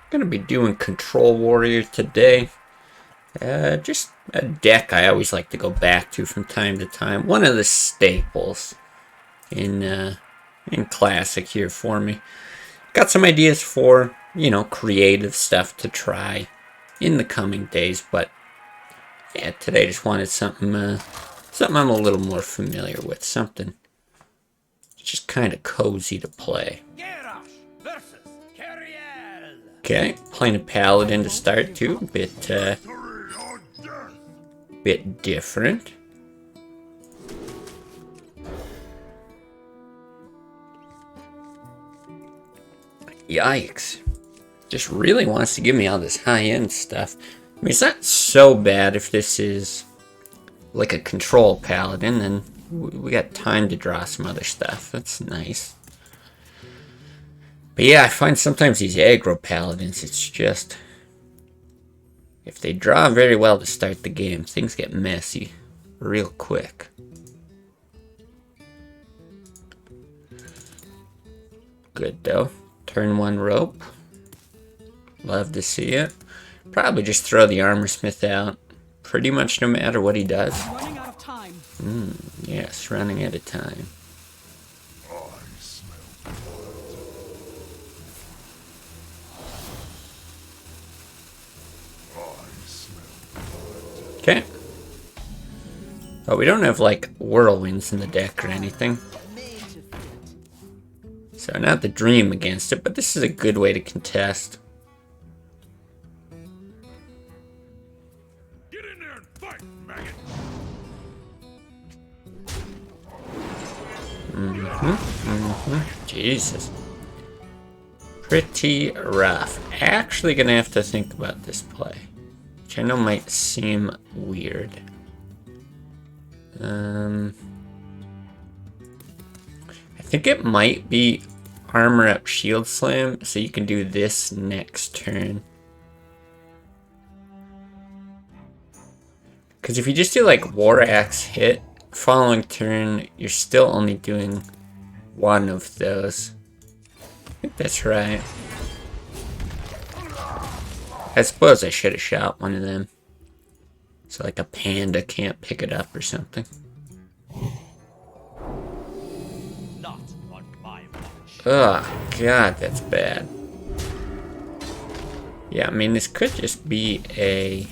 Gonna be doing Control Warrior today. Just a deck I always like to go back to from time to time. One of the staples in Classic here for me. Got some ideas for, creative stuff to try in the coming days, but yeah, today I just wanted something I'm a little more familiar with, something just kind of cozy to play. Okay, playing a Paladin to start too, bit different. Yikes. Just really wants to give me all this high-end stuff. I mean, it's not so bad if this is like a control Paladin, then we got time to draw some other stuff. That's nice. But yeah, I find sometimes these aggro Paladins, it's just... if they draw very well to start the game, things get messy real quick. Good though. Turn 1 rope. Love to see it. Probably just throw the armor smith out pretty much no matter what he does. Running out of time. Yes, running out of time. Okay. But we don't have like whirlwinds in the deck or anything. So not the dream against it, but this is a good way to contest. Get in there and fight, maggot. Jesus. Pretty rough. Actually gonna have to think about this play, which I know might seem weird. I think it might be armor up shield slam, so you can do this next turn. Because if you just do like war axe hit, following turn, you're still only doing one of those. I think that's right. I suppose I should have shot one of them, so like a panda can't pick it up or something. Not on my watch. Oh god, that's bad. Yeah, I mean, this could just be a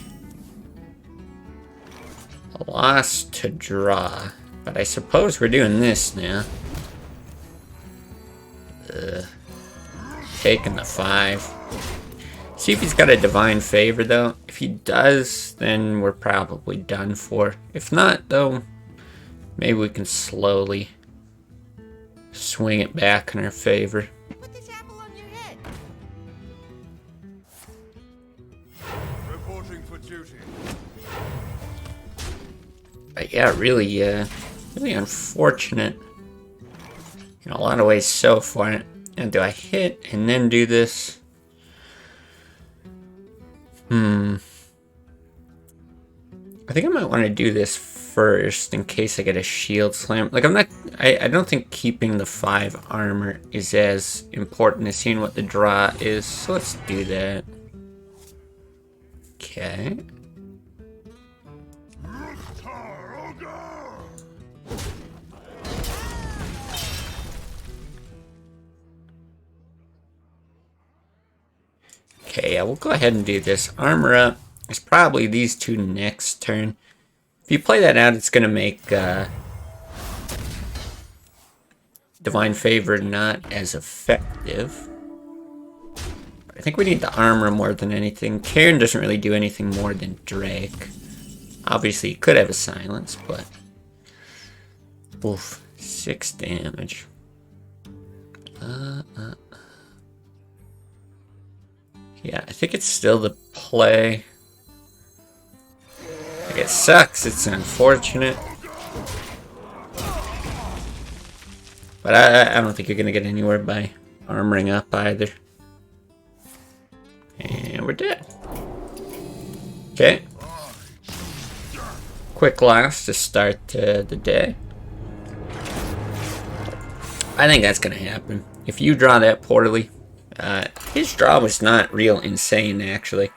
loss to draw, but I suppose we're doing this now. Taking the 5. See if he's got a divine favor though. If he does, then we're probably done for. If not though, maybe we can slowly swing it back in our favor. Put this apple on your head. Reporting for duty. But yeah, really unfortunate in a lot of ways so far. And do I hit and then do this? I think I might want to do this first in case I get a shield slam. Like, I don't think keeping the 5 armor is as important as seeing what the draw is. So let's do that. Okay. Okay, yeah, we'll go ahead and do this. Armor up. It's probably these 2 next turn. If you play that out, it's going to make Divine Favor not as effective. But I think we need the armor more than anything. Cairn doesn't really do anything more than Drake. Obviously, he could have a silence, but... oof, 6 damage. Yeah, I think it's still the play. Like, it sucks, it's unfortunate. But I don't think you're going to get anywhere by armoring up either. And we're dead. Okay. Quick loss to start the day. I think that's going to happen. If you draw that poorly, His draw was not real insane, actually.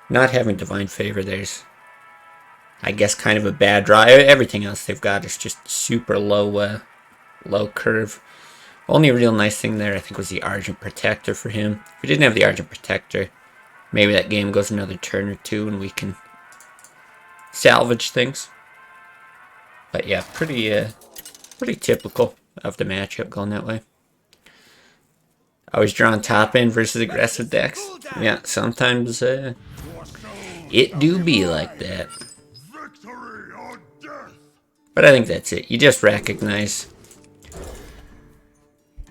Not having Divine Favor, there's, I guess, kind of a bad draw. Everything else they've got is just super low, low curve. Only real nice thing there, I think, was the Argent Protector for him. If we didn't have the Argent Protector, maybe that game goes another turn or two and we can salvage things. But yeah, pretty typical of the matchup going that way. Always drawing top end versus aggressive decks. Yeah, sometimes it do be like that. Victory or death. But I think that's it. You just recognize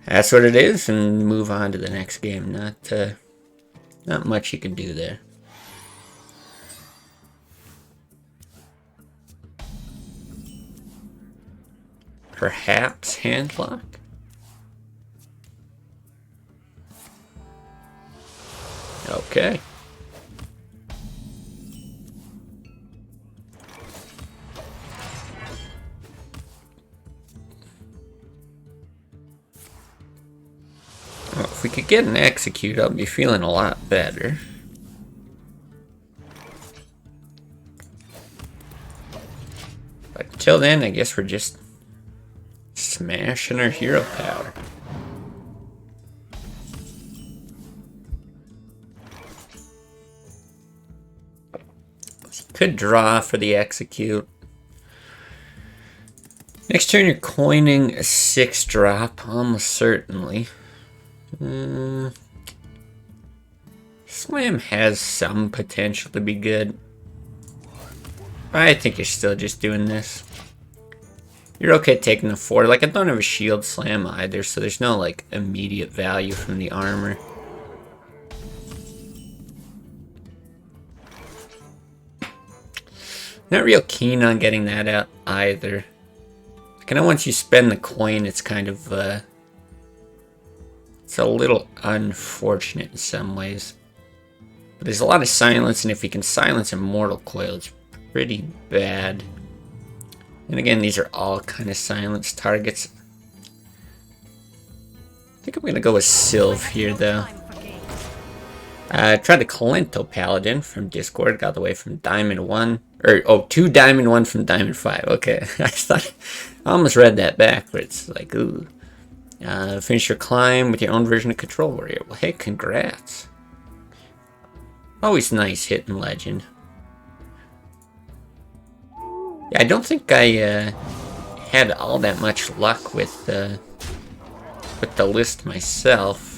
that's what it is and move on to the next game. Not much you can do there. Perhaps Handlock? Okay. Well, if we could get an execute, I'll be feeling a lot better. But until then, I guess we're just smashing our hero power. Could draw for the execute. Next turn, you're coining a 6-drop, almost certainly. Slam has some potential to be good. I think you're still just doing this. You're okay taking the 4. Like, I don't have a shield slam either, so there's no, like, immediate value from the armor. Not real keen on getting that out either. Kind of once you spend the coin, it's kind of, it's a little unfortunate in some ways. But there's a lot of silence, and if you can silence Immortal Coil, it's pretty bad. And again, these are all kind of silenced targets. I think I'm going to go with Sylve here, though. I tried the Kalento Paladin from Discord, got away from Diamond 1. Or, oh, 2 Diamond 1 from Diamond 5. Okay, I almost read that backwards. Like, ooh. Finish your climb with your own version of Control Warrior. Well, hey, congrats. Always nice hitting Legend. Yeah, I don't think I had all that much luck with the list myself.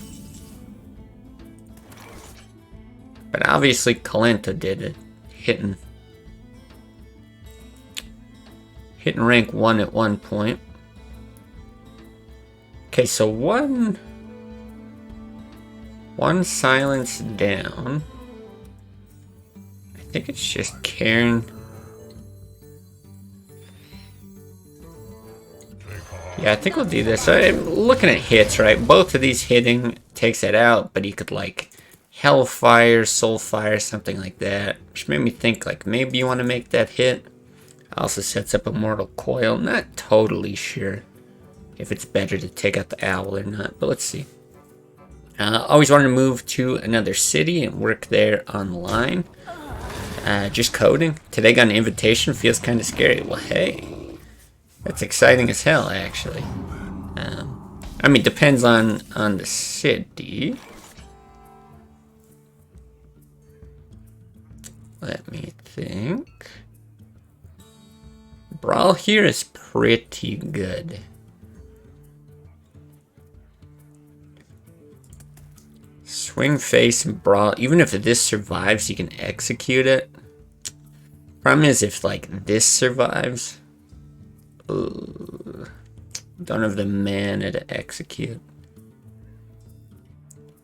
But obviously Kalento did it. Hitting rank 1 at one point. Okay, so one silence down. I think it's just Cairn. Yeah, I think we'll do this. I'm looking at hits, right? Both of these hitting takes it out, but you could like Hellfire, Soulfire, something like that. Which made me think like maybe you want to make that hit. Also sets up Immortal Coil. Not totally sure if it's better to take out the owl or not, but let's see. Always wanted to move to another city and work there online. Just coding. Today got an invitation. Feels kind of scary. Well, hey. That's exciting as hell, actually. I mean, depends on the city. Let me think. Brawl here is pretty good. Swing, face, and brawl. Even if this survives, you can execute it. Problem is, if like this survives, ooh, don't have the mana to execute.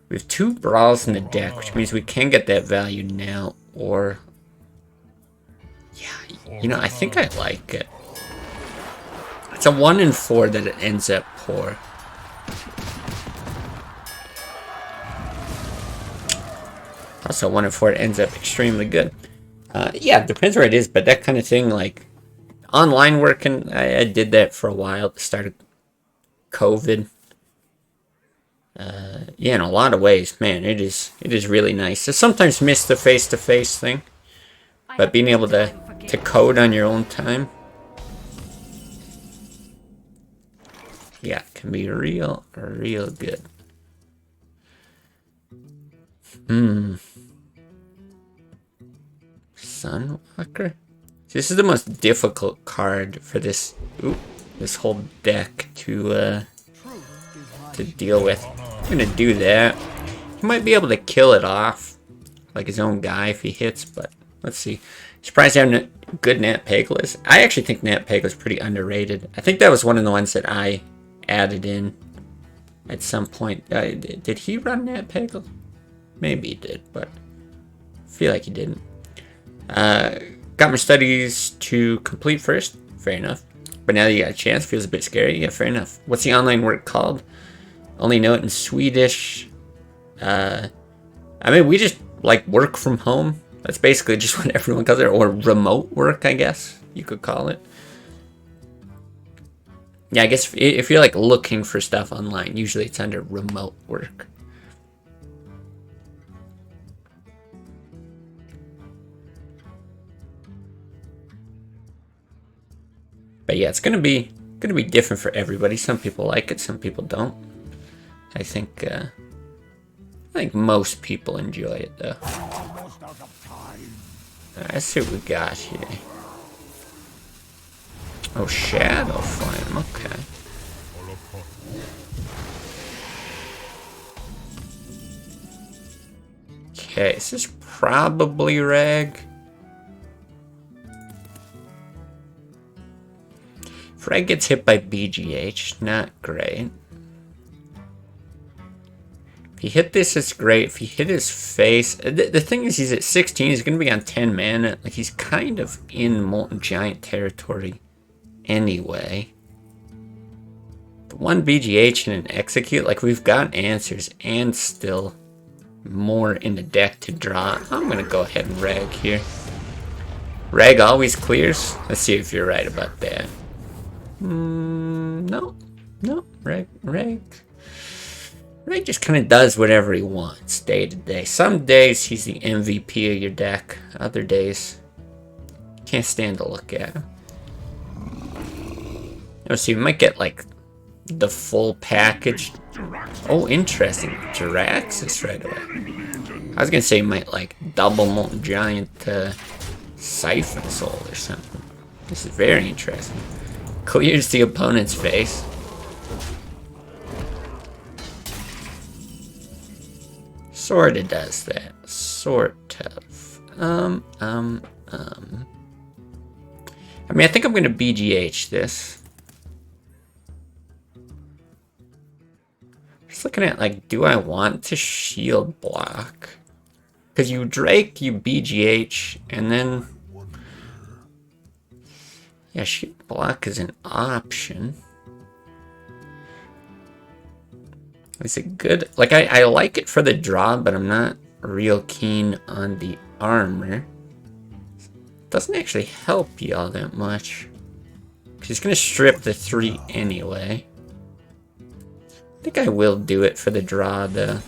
We have 2 brawls in the deck, which means we can get that value now, or yeah, you know, I think I like it. It's a 1 in 4 that it ends up poor. Also, 1 in 4 it ends up extremely good. Yeah, it depends where it is, but that kind of thing, like online working, I did that for a while at the start of COVID. Yeah, in a lot of ways, man, it is really nice. I sometimes miss the face-to-face thing, but being able to code on your own time, yeah, can be real good. Sunwalker? This is the most difficult card for this whole deck to deal with. I'm gonna do that. He might be able to kill it off, like his own guy if he hits, but let's see. Surprised how good Nat Pagel is. I actually think Nat Pagel is pretty underrated. I think that was one of the ones that I added in at some point. Did he run Nat Pagel? Maybe he did, but I feel like he didn't. Got my studies to complete first. Fair enough. But now that you got a chance, feels a bit scary. Yeah, fair enough. What's the online work called? Only know it in Swedish. I mean, we just like work from home. That's basically just what everyone calls it, or remote work, I guess you could call it. Yeah, I guess if you're like looking for stuff online, usually it's under remote work. But yeah, it's gonna be different for everybody. Some people like it, some people don't. I think most people enjoy it though. Let's see what we got here. Oh, Shadow Flame, okay. Okay, this is probably Reg. If Reg gets hit by BGH, not great. If he hit this, it's great. If he hit his face... The thing is, he's at 16. He's going to be on 10 mana. Like, he's kind of in Molten Giant territory anyway. The one BGH and an Execute, like, we've got answers and still more in the deck to draw. I'm going to go ahead and Reg here. Reg always clears. Let's see if you're right about that. No. Reg just kind of does whatever he wants day to day. Some days he's the MVP of your deck. Other days, you can't stand to look at him. Let's see, we might get like the full package. Oh, interesting. Jiraxis right away. I was gonna say you might like double Molten Giant Siphon Soul or something. This is very interesting. Clears the opponent's face. Sorta does that. Sort of. I mean, I think I'm gonna BGH this. Just looking at, like, do I want to shield block? Because you Drake, you BGH, and then... Yeah, shield block is an option. Is it good? Like, I like it for the draw, but I'm not real keen on the armor. Doesn't actually help you all that much. He's gonna strip the 3 anyway. I think I will do it for the draw, though.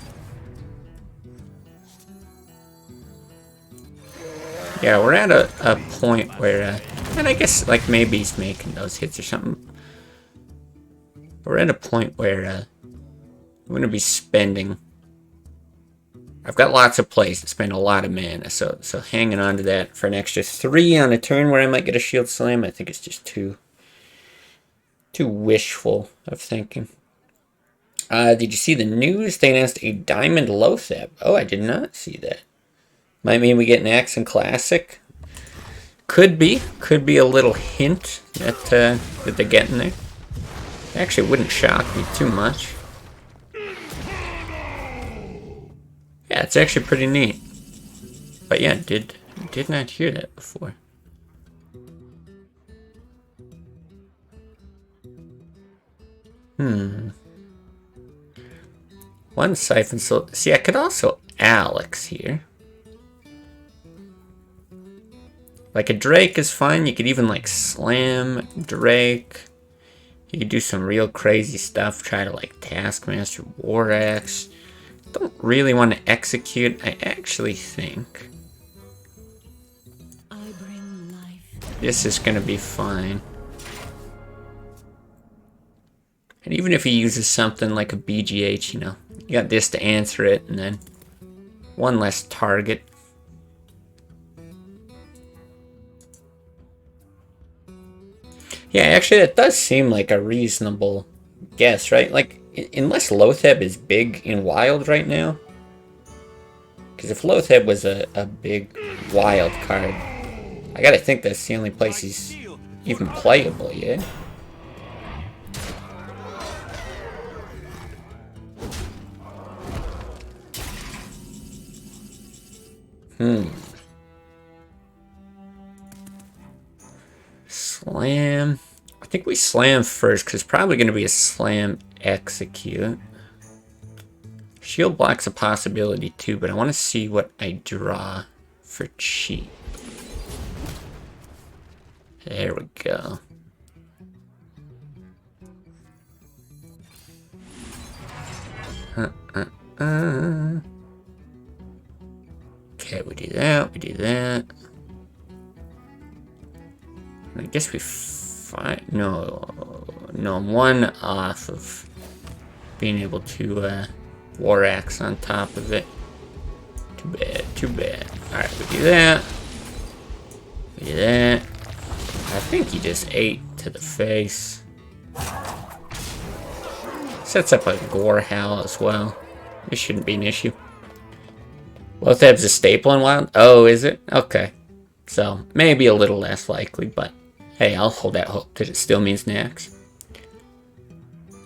Yeah, we're at a point where, and I guess, like, maybe he's making those hits or something. We're at a point where, I'm going to be spending... I've got lots of plays that spend a lot of mana, so hanging on to that for an extra 3 on a turn where I might get a shield slam, I think it's just too wishful of thinking. Did you see the news? They announced a Diamond Lothab. Oh, I did not see that. Might mean we get an Axon Classic. Could be a little hint that they're getting there. Actually, wouldn't shock me too much. Yeah, it's actually pretty neat. But yeah, did not hear that before. One Siphon Soul. See, I could also Alex here. Like, a Drake is fine. You could even, like, slam Drake. You could do some real crazy stuff. Try to like Taskmaster War Axe. Don't really want to execute. I actually think this is going to be fine. And even if he uses something like a BGH, you know, you got this to answer it, and then one less target. Yeah, actually, that does seem like a reasonable guess, right? Like, unless Lotheb is big in Wild right now. Because if Lotheb was a big Wild card, I gotta think that's the only place he's even playable, yeah? Slam. I think we slam first, because it's probably going to be a slam execute. Shield block's a possibility too, but I want to see what I draw for cheap. There we go. Okay, we do that, we do that. I guess we find no, I'm one off of being able to War Axe on top of it. Too bad, too bad. Alright, we do that. We do that. I think he just ate to the face. Sets up a Gore Howl as well. This shouldn't be an issue. Lotheb's a staple in Wild? Oh, is it? Okay. So, maybe a little less likely, but hey, I'll hold that hope that it still means Nax.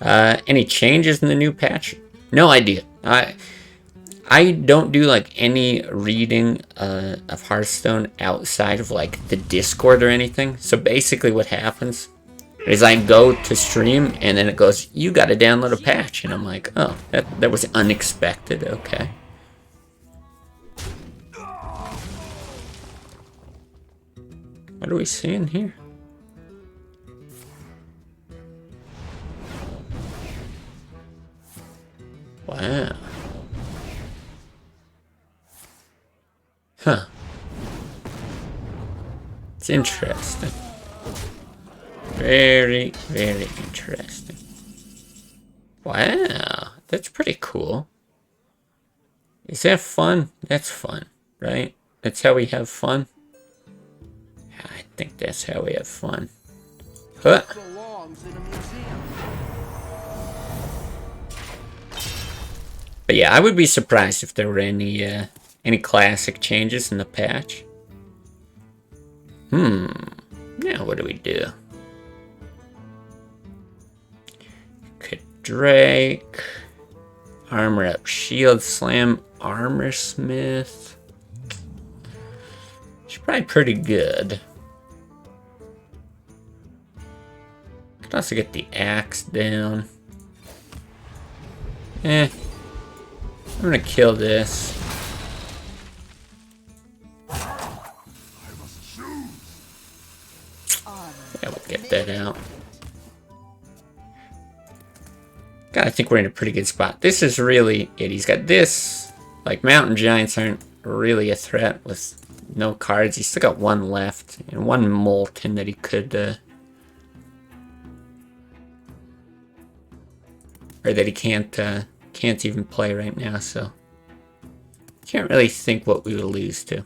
Any changes in the new patch? No idea. I don't do like any reading of Hearthstone outside of like the Discord or anything. So basically what happens is I go to stream and then it goes, you gotta download a patch. And I'm like, oh, that was unexpected, okay. What are we seeing here? Wow. Huh. It's interesting. Very, very interesting. Wow. That's pretty cool. Is that fun? That's fun, right? That's how we have fun? I think that's how we have fun. Huh. But yeah, I would be surprised if there were any classic changes in the patch. Now what do we do? Drake. Armor up. Shield slam. Armor smith. She's probably pretty good. Could also get the axe down. I'm gonna kill this. Yeah, we'll get that out. God, I think we're in a pretty good spot. This is really it. He's got this. Like, Mountain Giants aren't really a threat with no cards. He's still got one left. And one Molten that he could... or that he can't even play right now, so... Can't really think what we would lose to.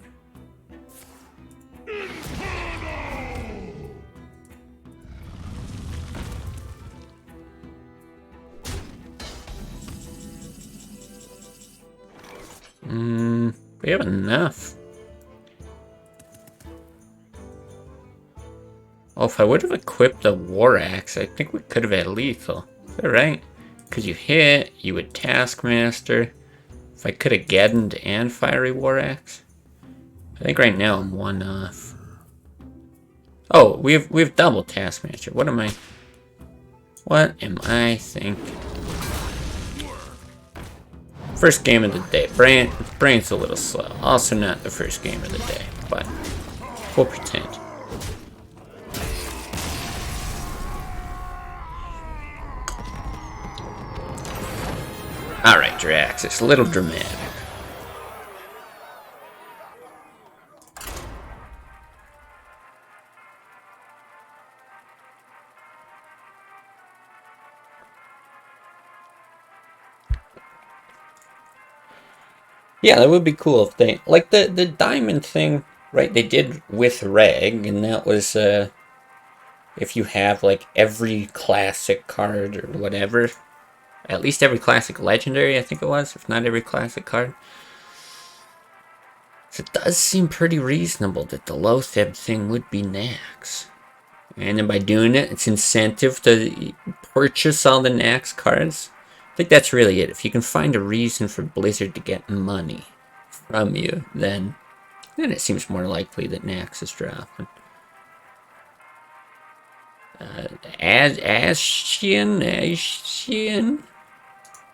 We have enough. Oh, if I would have equipped the War Axe, I think we could have had lethal. Is that right? Because you hit, you would Taskmaster. If I could have Geddoned and Fiery War Axe. I think right now I'm one off. Oh, we have double Taskmaster. What am I thinking? First game of the day. Brain's a little slow. Also not the first game of the day, but we'll pretend. Drax. It's a little dramatic. Yeah, that would be cool if they... Like, the diamond thing, right, they did with Reg, and that was, if you have, like, every classic card or whatever, at least every classic legendary, I think it was, if not every classic card. So it does seem pretty reasonable that the Loatheb thing would be Nax. And then by doing it, it's incentive to purchase all the Nax cards. I think that's really it. If you can find a reason for Blizzard to get money from you, then it seems more likely that Nax is dropping. Ashian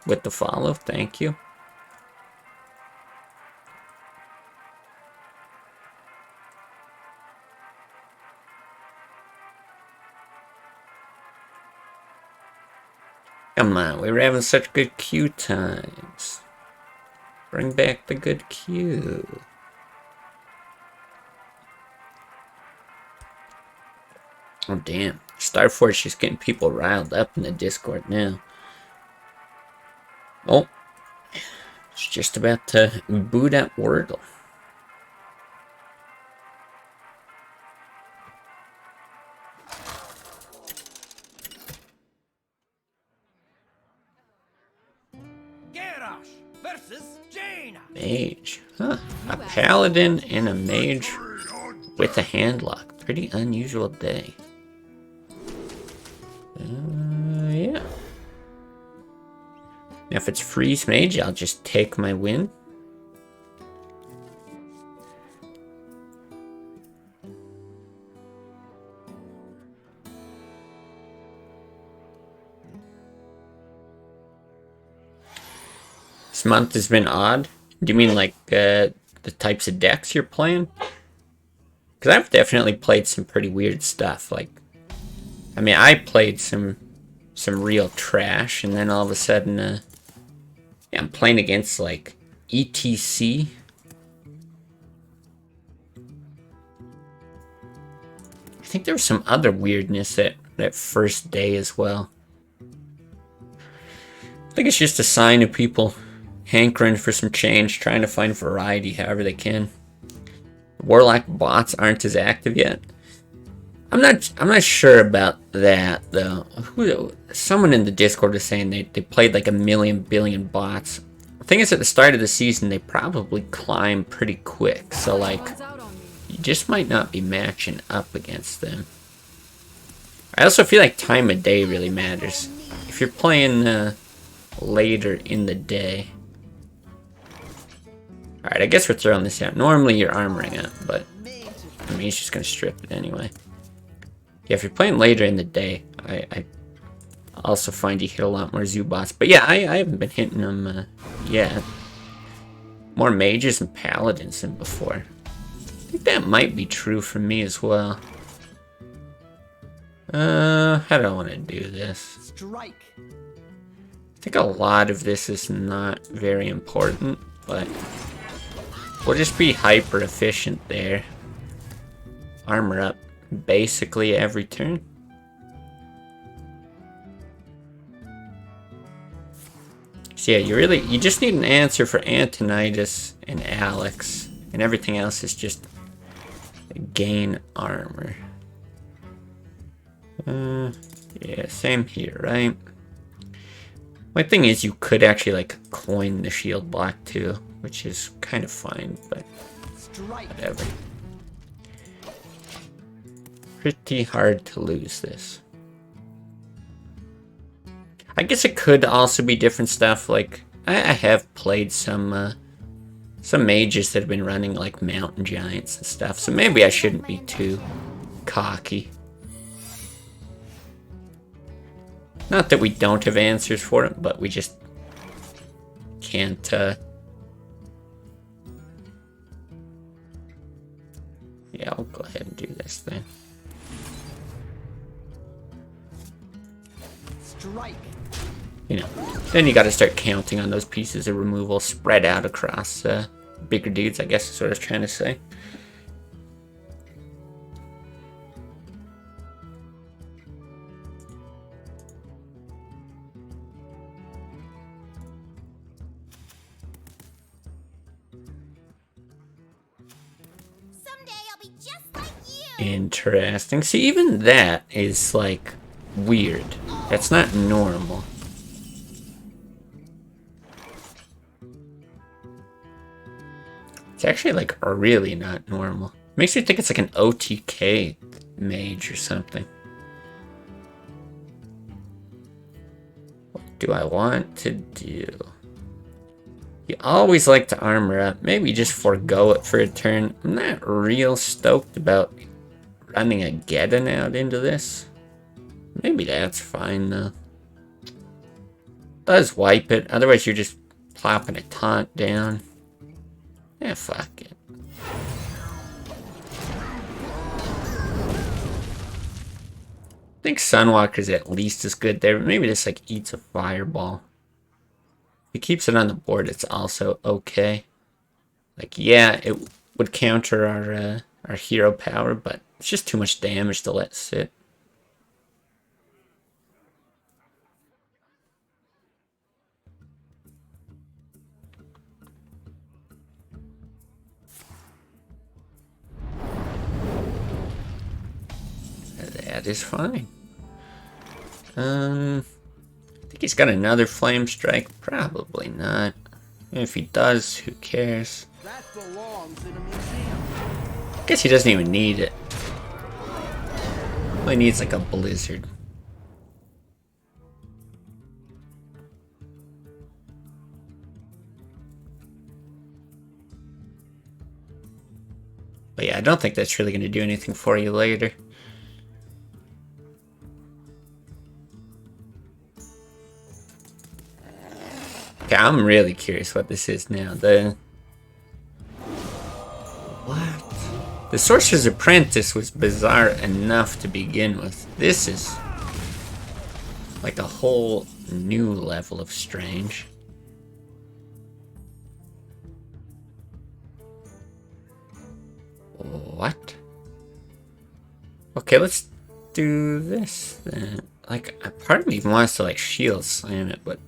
with the follow, thank you. Come on, we were having such good queue times. Bring back the good queue. Oh damn, Starforge is getting people riled up in the Discord now. Oh, it's just about to boot up Wordle. Mage, huh? A paladin and a mage with a handlock. Pretty unusual day. Yeah. Now if it's freeze mage, I'll just take my win. This month has been odd. Do you mean like the types of decks you're playing? Because I've definitely played some pretty weird stuff. Like, I mean, I played some real trash, and then all of a sudden, yeah, I'm playing against like ETC. I think there was some other weirdness that first day as well. I think it's just a sign of people hankering for some change, trying to find variety however they can. Warlock bots aren't as active yet. I'm not sure about that though. Someone in the Discord was saying they played like 1 billion bots. The thing is, at the start of the season they probably climb pretty quick, so like you just might not be matching up against them. I also feel like time of day really matters. If you're playing later in the day. Alright, I guess we're throwing this out. Normally you're armoring up, but I mean, he's just gonna strip it anyway. Yeah, if you're playing later in the day, I also find you hit a lot more Zoobots. But yeah, I haven't been hitting them yet. More mages and paladins than before. I think that might be true for me as well. How do I want to do this? Strike. I think a lot of this is not very important, but we'll just be hyper efficient there. Armor up basically every turn. So yeah, you just need an answer for Antonidas and Alex, and everything else is just gain armor. Yeah, same here, right? My thing is, you could actually like coin the shield block too, which is kind of fine, but whatever. Pretty hard to lose this. I guess it could also be different stuff. Like I have played some mages that have been running like mountain giants and stuff, so maybe I shouldn't be too cocky. Not that we don't have answers for it, but we just can't, yeah, I'll go ahead and do this then. Strike. you know, then you got to start counting on those pieces of removal spread out across bigger dudes, I guess is what I was trying to say. Someday I'll be just like you. Interesting. See, even that is like weird. That's not normal. It's actually like really not normal. Makes me think it's like an OTK mage or something. What do I want to do? You always like to armor up. Maybe just forego it for a turn. I'm not real stoked about running a Geddon out into this. Maybe that's fine though. Does wipe it. Otherwise you're just plopping a taunt down. Yeah, fuck it. I think Sunwalker's at least as good there, but maybe this like eats a fireball. If he keeps it on the board, it's also okay. Like, yeah, it would counter our hero power, but it's just too much damage to let sit. That is fine. I think he's got another flame strike. Probably not. If he does, who cares? That belongs in a museum. I guess he doesn't even need it. All he needs like a blizzard. But yeah, I don't think that's really going to do anything for you later. Okay, I'm really curious what this is now. What? The Sorcerer's Apprentice was bizarre enough to begin with. This is like a whole new level of strange. What? Okay, let's do this then. Like, a part of me even wants to like shield slam it, but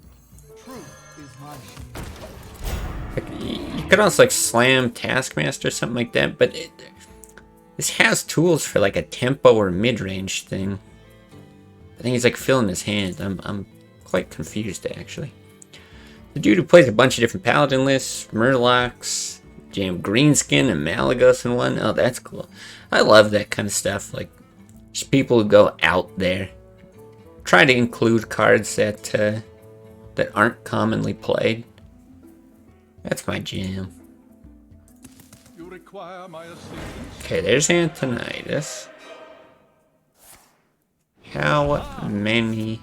like, you could also like slam Taskmaster or something like that, but this has tools for like a tempo or mid-range thing. I think he's like filling his hand. I'm quite confused actually. The dude who plays a bunch of different Paladin lists, Murlocs, Jam Greenskin and Malagos and one. Oh, that's cool. I love that kind of stuff. Like, just people who go out there. Try to include cards that aren't commonly played. That's my jam. You require my assistance? Okay, there's Antonidas. How many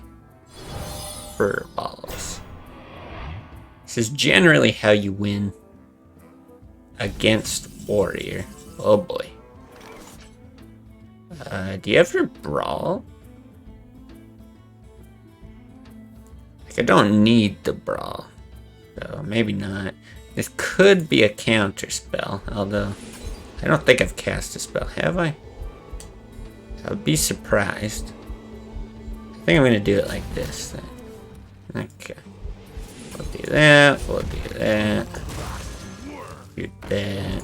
furballs? This is generally how you win against Warrior. Oh boy. Do you ever brawl? Like, I don't need the brawl. So maybe not. This could be a counter spell, although I don't think I've cast a spell, have I? I would be surprised. I think I'm gonna do it like this then. Okay. We'll do that, we'll do that. Do that.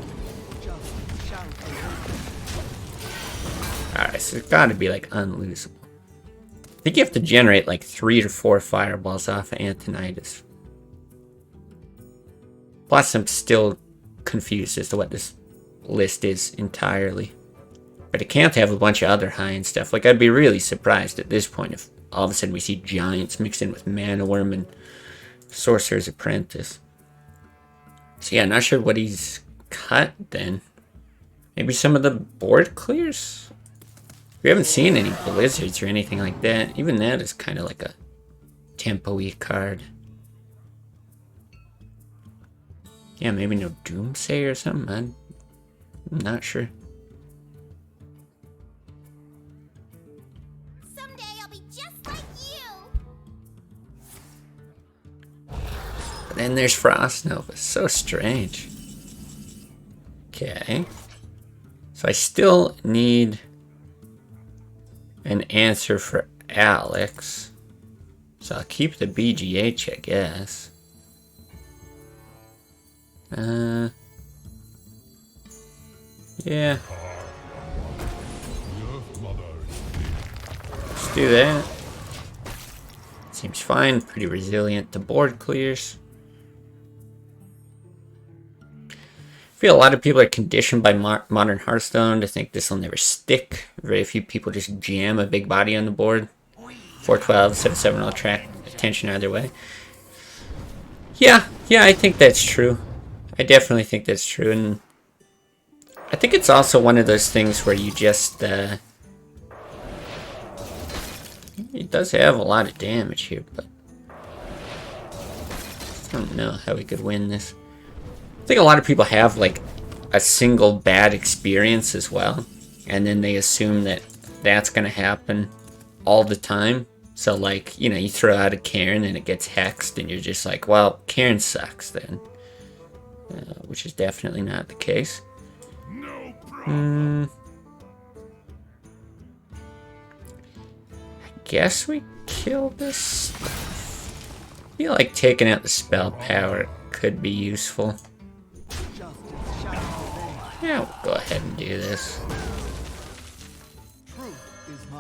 Alright, so it's gotta be like unlosable. I think you have to generate like 3 or 4 fireballs off of Antonidas. Plus, I'm still confused as to what this list is entirely. But it can't have a bunch of other high-end stuff. Like, I'd be really surprised at this point if all of a sudden we see Giants mixed in with Mana Worm and Sorcerer's Apprentice. So yeah, not sure what he's cut then. Maybe some of the board clears? We haven't seen any blizzards or anything like that. Even that is kind of like a tempo-y card. Yeah, maybe no Doomsay or something. I'm not sure. Someday I'll be just like you. Then there's Frost Nova. So strange. Okay. So I still need an answer for Alex. So I'll keep the BGH, I guess. Yeah. Let's do that. Seems fine. Pretty resilient to board clears. I feel a lot of people are conditioned by modern Hearthstone to think this will never stick. Very few people just jam a big body on the board. 412, 7-7 will attract attention either way. Yeah, I think that's true. I definitely think that's true, and I think it's also one of those things where you just, it does have a lot of damage here, but I don't know how we could win this. I think a lot of people have, like, a single bad experience as well, and then they assume that that's going to happen all the time. So, like, you know, you throw out a Karen and it gets hexed, and you're just like, well, Karen sucks then. Which is definitely not the case. I guess we kill this stuff. I feel like taking out the spell power could be useful. Yeah, we'll go ahead and do this.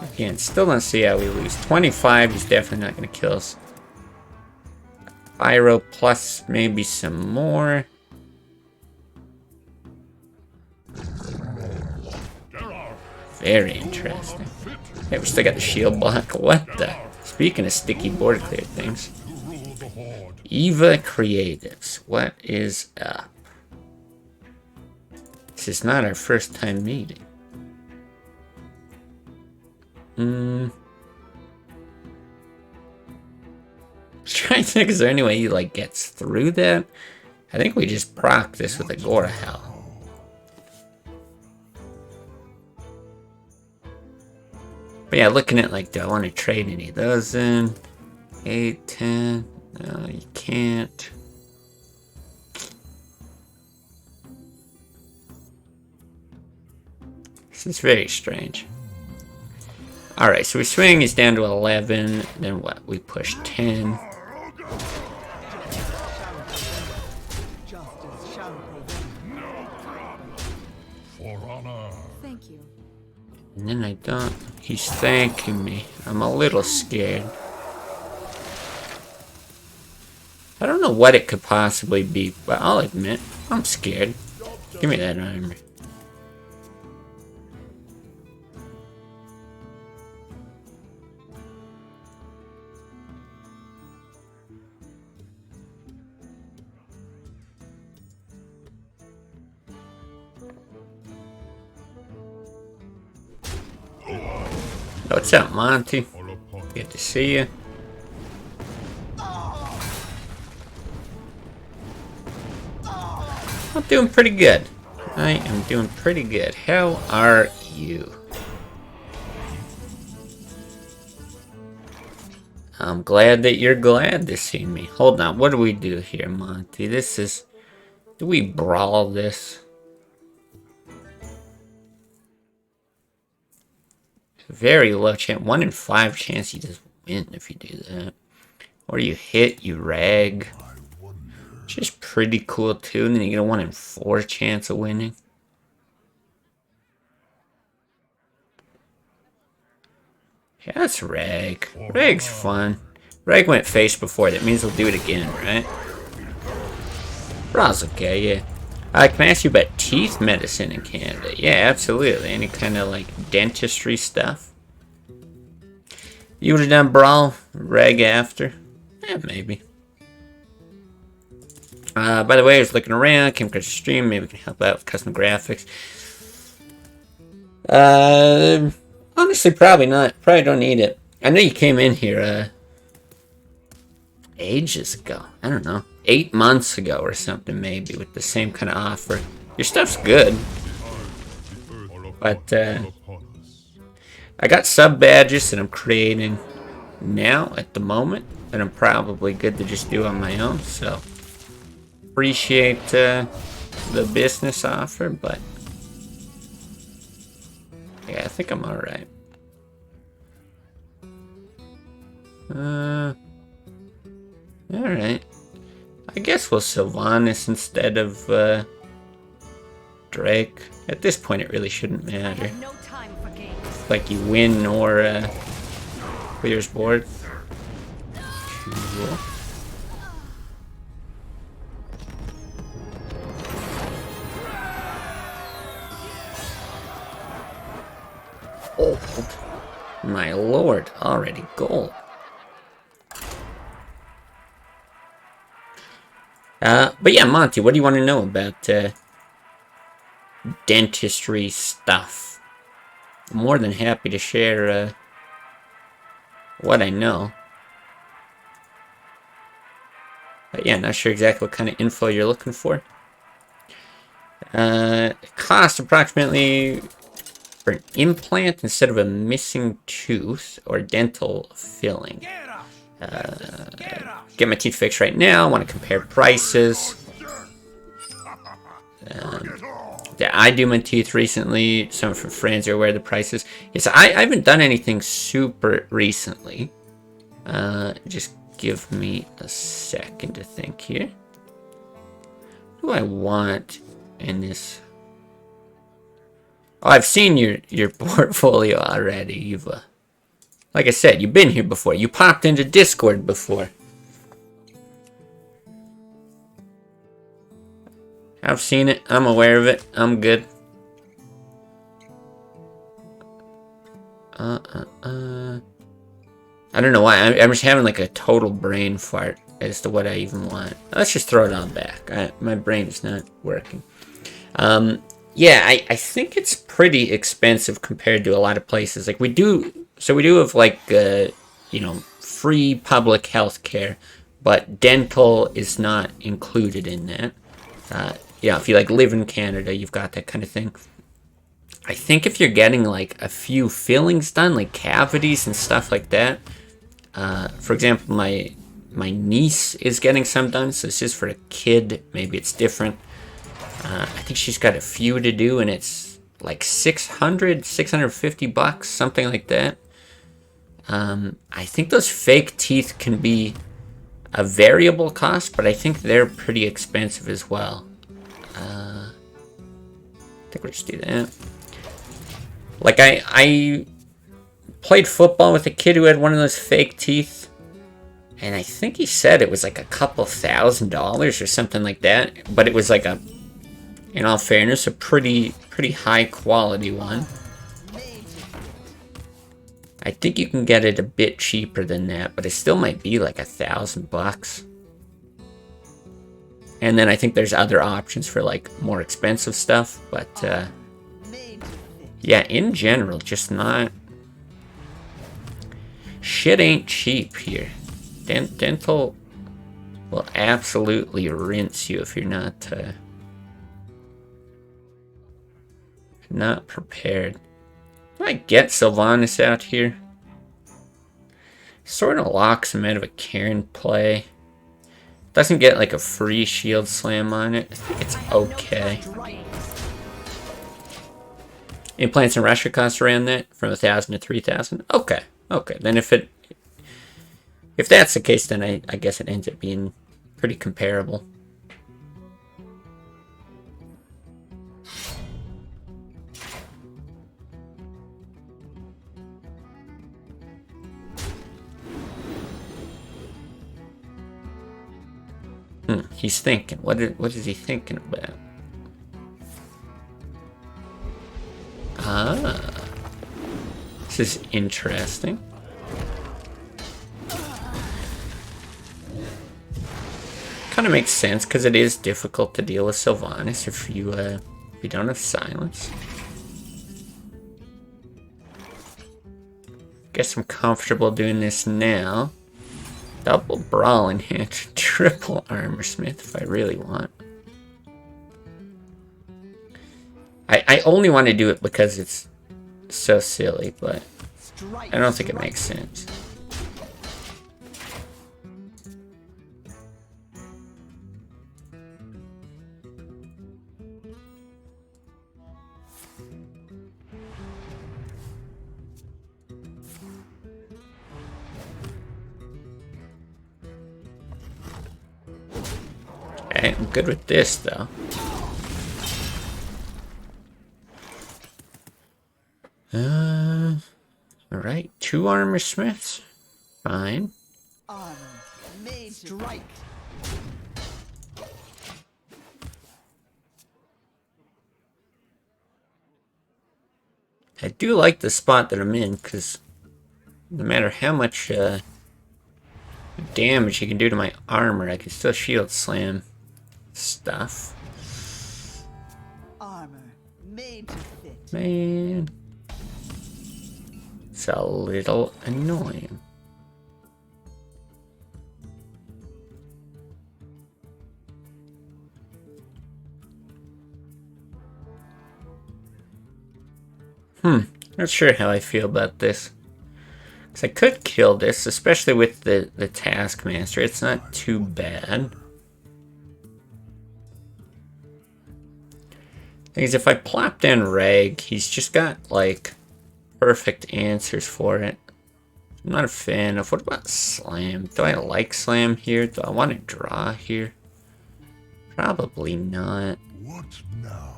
Again, still don't see how we lose. 25 is definitely not going to kill us. Pyro plus maybe some more. Very interesting. Hey, we still got the shield block. What the? Speaking of sticky board clear things. Eva Creatives. What is up? This is not our first time meeting. Trying to think, is there any way he like gets through that? I think we just proc this with Agora Hell. But yeah, looking at like, do I want to trade any of those in? 8, 10. No, you can't. This is very strange. Alright, so we swing is down to 11. Then what? We push 10. Thank you. And then I don't. He's thanking me. I'm a little scared. I don't know what it could possibly be, but I'll admit, I'm scared. Give me that armor. What's up, Monty? Good to see you. I'm doing pretty good. I am doing pretty good. How are you? I'm glad that you're glad to see me. Hold on, what do we do here, Monty? This is... Do we brawl this? Very low chance. 1 in 5 chance you just win if you do that. Or you hit, you rag. Which is pretty cool too. And then you get a 1 in 4 chance of winning. Yeah, that's rag. Rag's fun. Rag went face before. That means he'll do it again, right? Brawl's okay, yeah. Can I ask you about teeth medicine in Canada? Yeah, absolutely. Any kind of like dentistry stuff? You would have done Brawl, Reg after? Yeah, maybe. By the way, I was looking around, came across the stream, maybe we can help out with custom graphics. Honestly, probably not. Probably don't need it. I know you came in here, ages ago. I don't know. 8 months ago or something, maybe, with the same kind of offer. Your stuff's good. But, I got sub badges that I'm creating now, at the moment, that I'm probably good to just do on my own, so appreciate the business offer, but yeah, I think I'm alright. Alright. I guess we'll Sylvanas instead of Drake. At this point, it really shouldn't matter. No time for games. Like you win or clears board. Cool. Oh, my lord, already gold. But yeah, Monty, what do you want to know about dentistry stuff? I'm more than happy to share what I know. But yeah, not sure exactly what kind of info you're looking for. It costs approximately for an implant instead of a missing tooth or dental filling. Get my teeth fixed right now. I want to compare prices. Yeah, I do my teeth recently. Some from friends are aware of the prices. Yes, I haven't done anything super recently. Just give me a second to think here. What do I want in this? Oh, I've seen your portfolio already. You've like I said, you've been here before. You popped into Discord before. I've seen it. I'm aware of it. I'm good. I don't know why. I'm just having like a total brain fart as to what I even want. Let's just throw it on back. My brain's not working. Yeah, I think it's pretty expensive compared to a lot of places. Like we do have like you know, free public health care, but dental is not included in that. Yeah, if you like live in Canada, you've got that kind of thing. I think if you're getting like a few fillings done, like cavities and stuff like that. For example, my niece is getting some done, so this is for a kid. Maybe it's different. I think she's got a few to do, and it's like $650, something like that. I think those fake teeth can be a variable cost, but I think they're pretty expensive as well. I think we'll just do that. Like I played football with a kid who had one of those fake teeth, and I think he said it was like a couple $1,000s or something like that, but it was like a, in all fairness, a pretty high quality one. I think you can get it a bit cheaper than that, but it still might be like $1,000. And then I think there's other options for like more expensive stuff, but yeah, in general, just not. Shit ain't cheap here. Dental will absolutely rinse you if you're not prepared. Do I get Sylvanas out here? Sort of locks him out of a Karen play. Doesn't get like a free shield slam on it. I think it's okay. Implants in Russia cost around that, from 1,000 to 3,000. Okay, okay. Then if that's the case, then I guess it ends up being pretty comparable. He's thinking. What is he thinking about? Ah. This is interesting. Kind of makes sense, because it is difficult to deal with Sylvanas if you don't have silence. Guess I'm comfortable doing this now. Double brawl enhancer, triple armor smith if I really want. I only want to do it because it's so silly, but I don't think it makes sense. Alright, I'm good with this, though. Alright, 2 armor smiths. Fine. Armor made strike. I do like the spot that I'm in, because no matter how much damage he can do to my armor, I can still shield slam stuff. Armor made to fit. Man. It's a little annoying. Not sure how I feel about this. Because I could kill this, especially with the Taskmaster. It's not too bad. Because if I plop down Rag, he's just got, like, perfect answers for it. I'm not a fan of... What about Slam? Do I like Slam here? Do I want to draw here? Probably not. What now?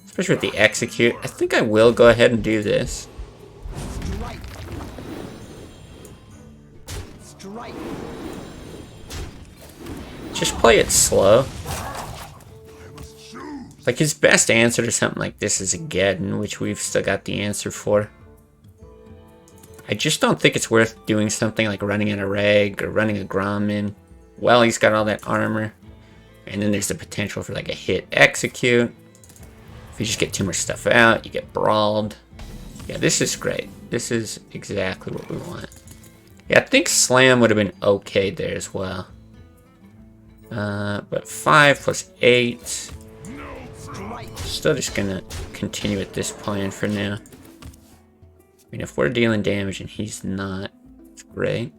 Especially with the Execute. I think I will go ahead and do this. Strike. Strike. Just play it slow. Like, his best answer to something like this is a Geddon, which we've still got the answer for. I just don't think it's worth doing something like running in a Rag or running a Grommin. Well, he's got all that armor. And then there's the potential for like a hit Execute. If you just get too much stuff out, you get brawled. Yeah, this is great. This is exactly what we want. Yeah, I think Slam would have been okay there as well. But 5 plus 8... Still just gonna continue with this plan for now. I mean, if we're dealing damage and he's not, it's great.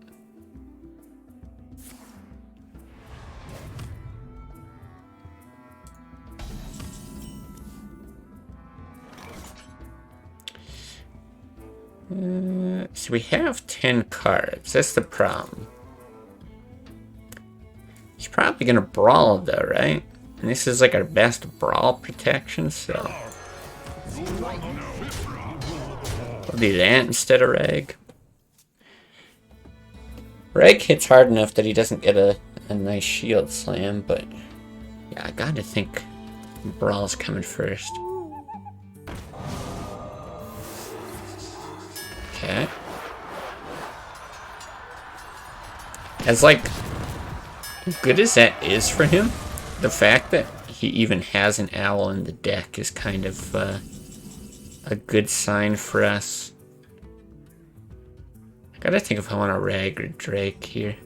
So we have 10 cards. That's the problem. He's probably gonna brawl though, right? And this is like our best brawl protection, so we'll do that instead of Rag. Rag hits hard enough that he doesn't get a nice shield slam, but yeah, I gotta think Brawl's coming first. Okay. As like good as that is for him, the fact that he even has an owl in the deck is kind of a good sign for us. I gotta think if I want a Rag or Drake here.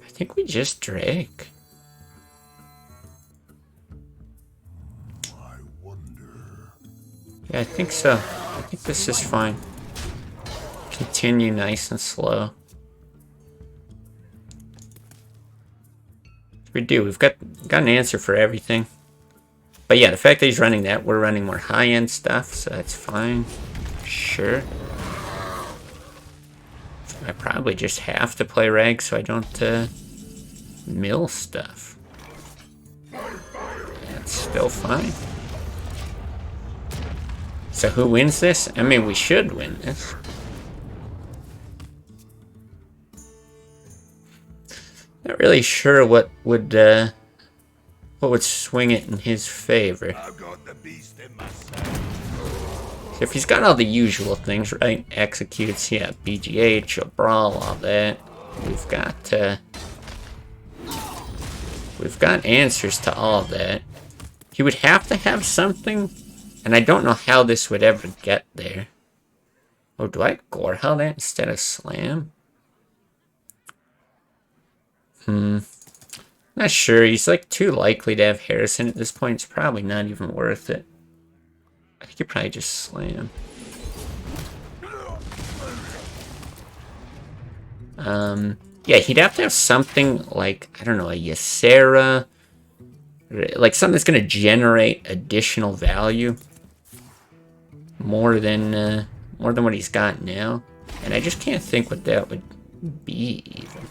I think we just Drake. I wonder. Yeah, I think so. I think this is fine. Continue nice and slow. We do. We've got an answer for everything. But yeah, the fact that he's running that, we're running more high-end stuff, so that's fine. Sure. I probably just have to play Rag so I don't mill stuff. That's still fine. So who wins this? I mean, we should win this. Not really sure what would swing it in his favor. I've got the beast in my So if he's got all the usual things, right? Executes, yeah, BGH, a brawl, all that. We've got answers to all of that. He would have to have something, and I don't know how this would ever get there. Oh, do I Gorehell that instead of Slam? Not sure. He's like too likely to have Harrison at this point. It's probably not even worth it. I think you probably just Slam. Yeah, he'd have to have something like, I don't know, a Ysera. Like something that's going to generate additional value. more than what he's got now, and I just can't think what that would be even.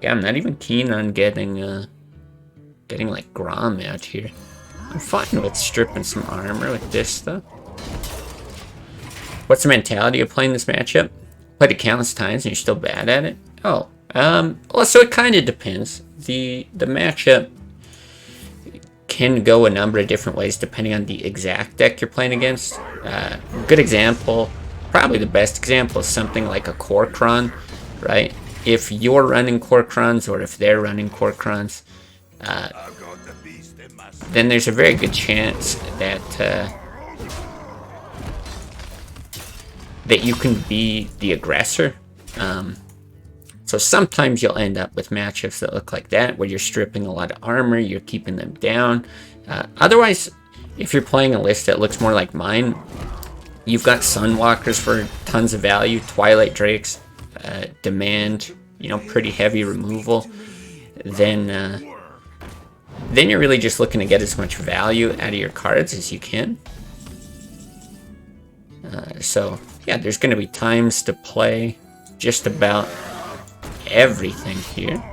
Yeah, I'm not even keen on getting like Grom out here. I'm fine with stripping some armor with this stuff. What's the mentality of playing this matchup? Played it countless times and you're still bad at it? Oh, well, so it kind of depends. The matchup can go a number of different ways depending on the exact deck you're playing against. Good example, probably the best example, is something like a Korkron, right? If you're running Korkrons or if they're running Korkrons, then there's a very good chance that that you can be the aggressor. So sometimes you'll end up with matchups that look like that, where you're stripping a lot of armor, you're keeping them down. Otherwise, if you're playing a list that looks more like mine, you've got Sunwalkers for tons of value, Twilight Drakes, demand, you know, pretty heavy removal, then you're really just looking to get as much value out of your cards as you can. So yeah, there's going to be times to play just about everything here,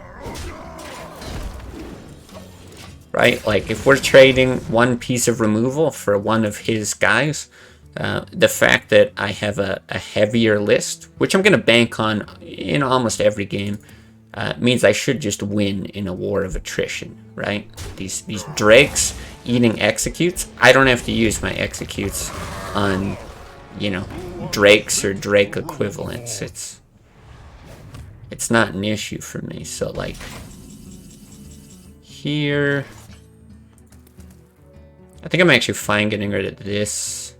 right? Like if we're trading one piece of removal for one of his guys, the fact that I have a heavier list, which I'm going to bank on in almost every game, means I should just win in a war of attrition, right? These drakes eating executes, I don't have to use my executes on, you know, drakes or drake equivalents. It's not an issue for me. So like here, I think I'm actually fine getting rid of this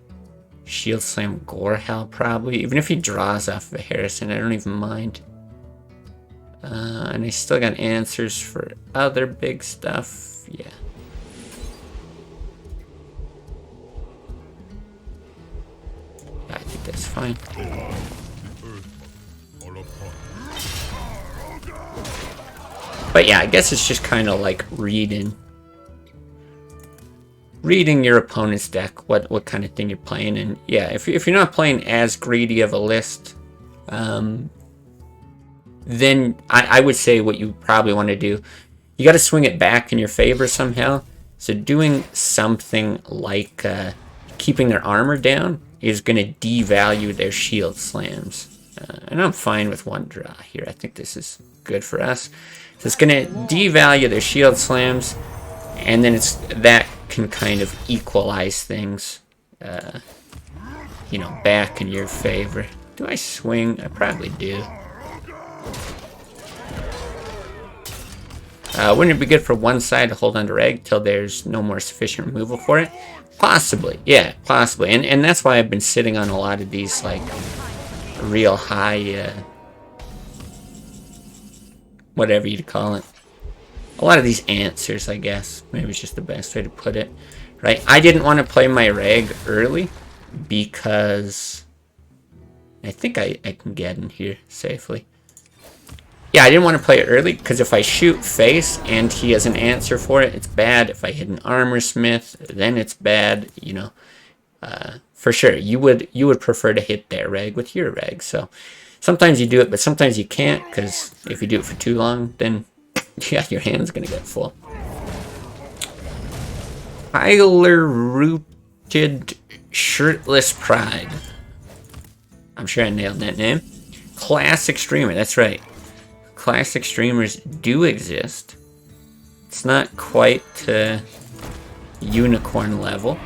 Shield Slam Gorehowl probably. Even if he draws off of a Harrison, I don't even mind. And I still got answers for other big stuff. Yeah. I think that's fine. But yeah, I guess it's just kind of like reading your opponent's deck, what kind of thing you're playing. And yeah, if you're not playing as greedy of a list, then I would say what you probably want to do, you got to swing it back in your favor somehow. So doing something like keeping their armor down is going to devalue their shield slams. And I'm fine with one draw here. I think this is good for us. So it's going to devalue their shield slams, and then that can kind of equalize things, you know, back in your favor. Do I swing? I probably do. Wouldn't it be good for one side to hold on to Reg till there's no more sufficient removal for it? Possibly, yeah, possibly. And that's why I've been sitting on a lot of these, like, real high, whatever you'd call it. A lot of these answers, I guess. Maybe it's just the best way to put it. Right? I didn't want to play my Reg early because I think I can get in here safely. Yeah, I didn't want to play it early because if I shoot face and he has an answer for it, it's bad. If I hit an armor smith, then it's bad. You know, for sure, you would prefer to hit their Reg with your Reg. So sometimes you do it, but sometimes you can't, because if you do it for too long, then yeah, your hand's gonna get full. Tyler Rooted Shirtless Pride. I'm sure I nailed that name. Classic streamer, that's right. Classic streamers do exist. It's not quite unicorn level.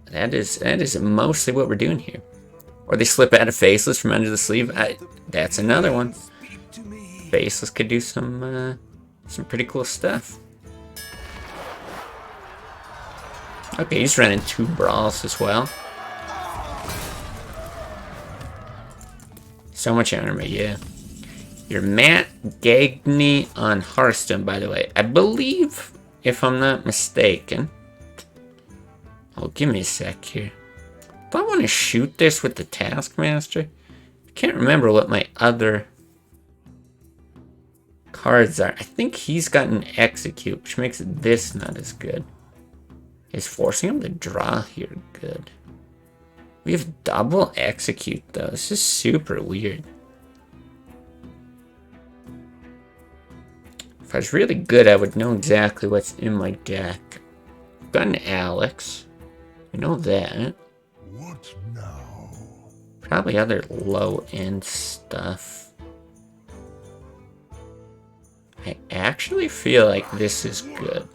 That is mostly what we're doing here. Or they slip out of Faceless from under the sleeve. That's another one. Faceless could do some pretty cool stuff. Okay, he's running 2 brawls as well. So much armor, yeah. You're Matt Gagney on Hearthstone, by the way. I believe, if I'm not mistaken. Oh, give me a sec here. Do I want to shoot this with the Taskmaster? I can't remember what my other cards are. I think he's got an execute, which makes this not as good. Is forcing him to draw here good? We have double execute though. This is super weird. If I was really good, I would know exactly what's in my deck. Got an Alex. I know that. What now? Probably other low-end stuff. I actually feel like this is good.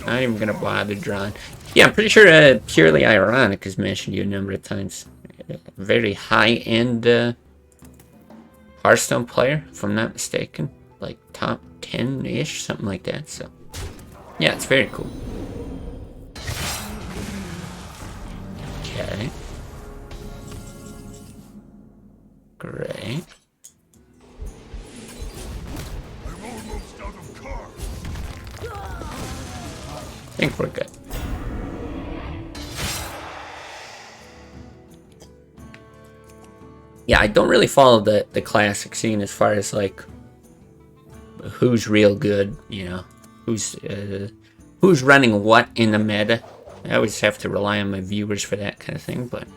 Not even gonna bother drawing. Yeah, I'm pretty sure Purely Ironic has mentioned you a number of times. Very high-end Hearthstone player, if I'm not mistaken. Like top 10-ish, something like that. So, yeah, it's very cool. Okay. Great. I'm almost out of cards. I think we're good. Yeah, I don't really follow the classic scene as far as like who's real good, you know, who's running what in the meta. I always have to rely on my viewers for that kind of thing, but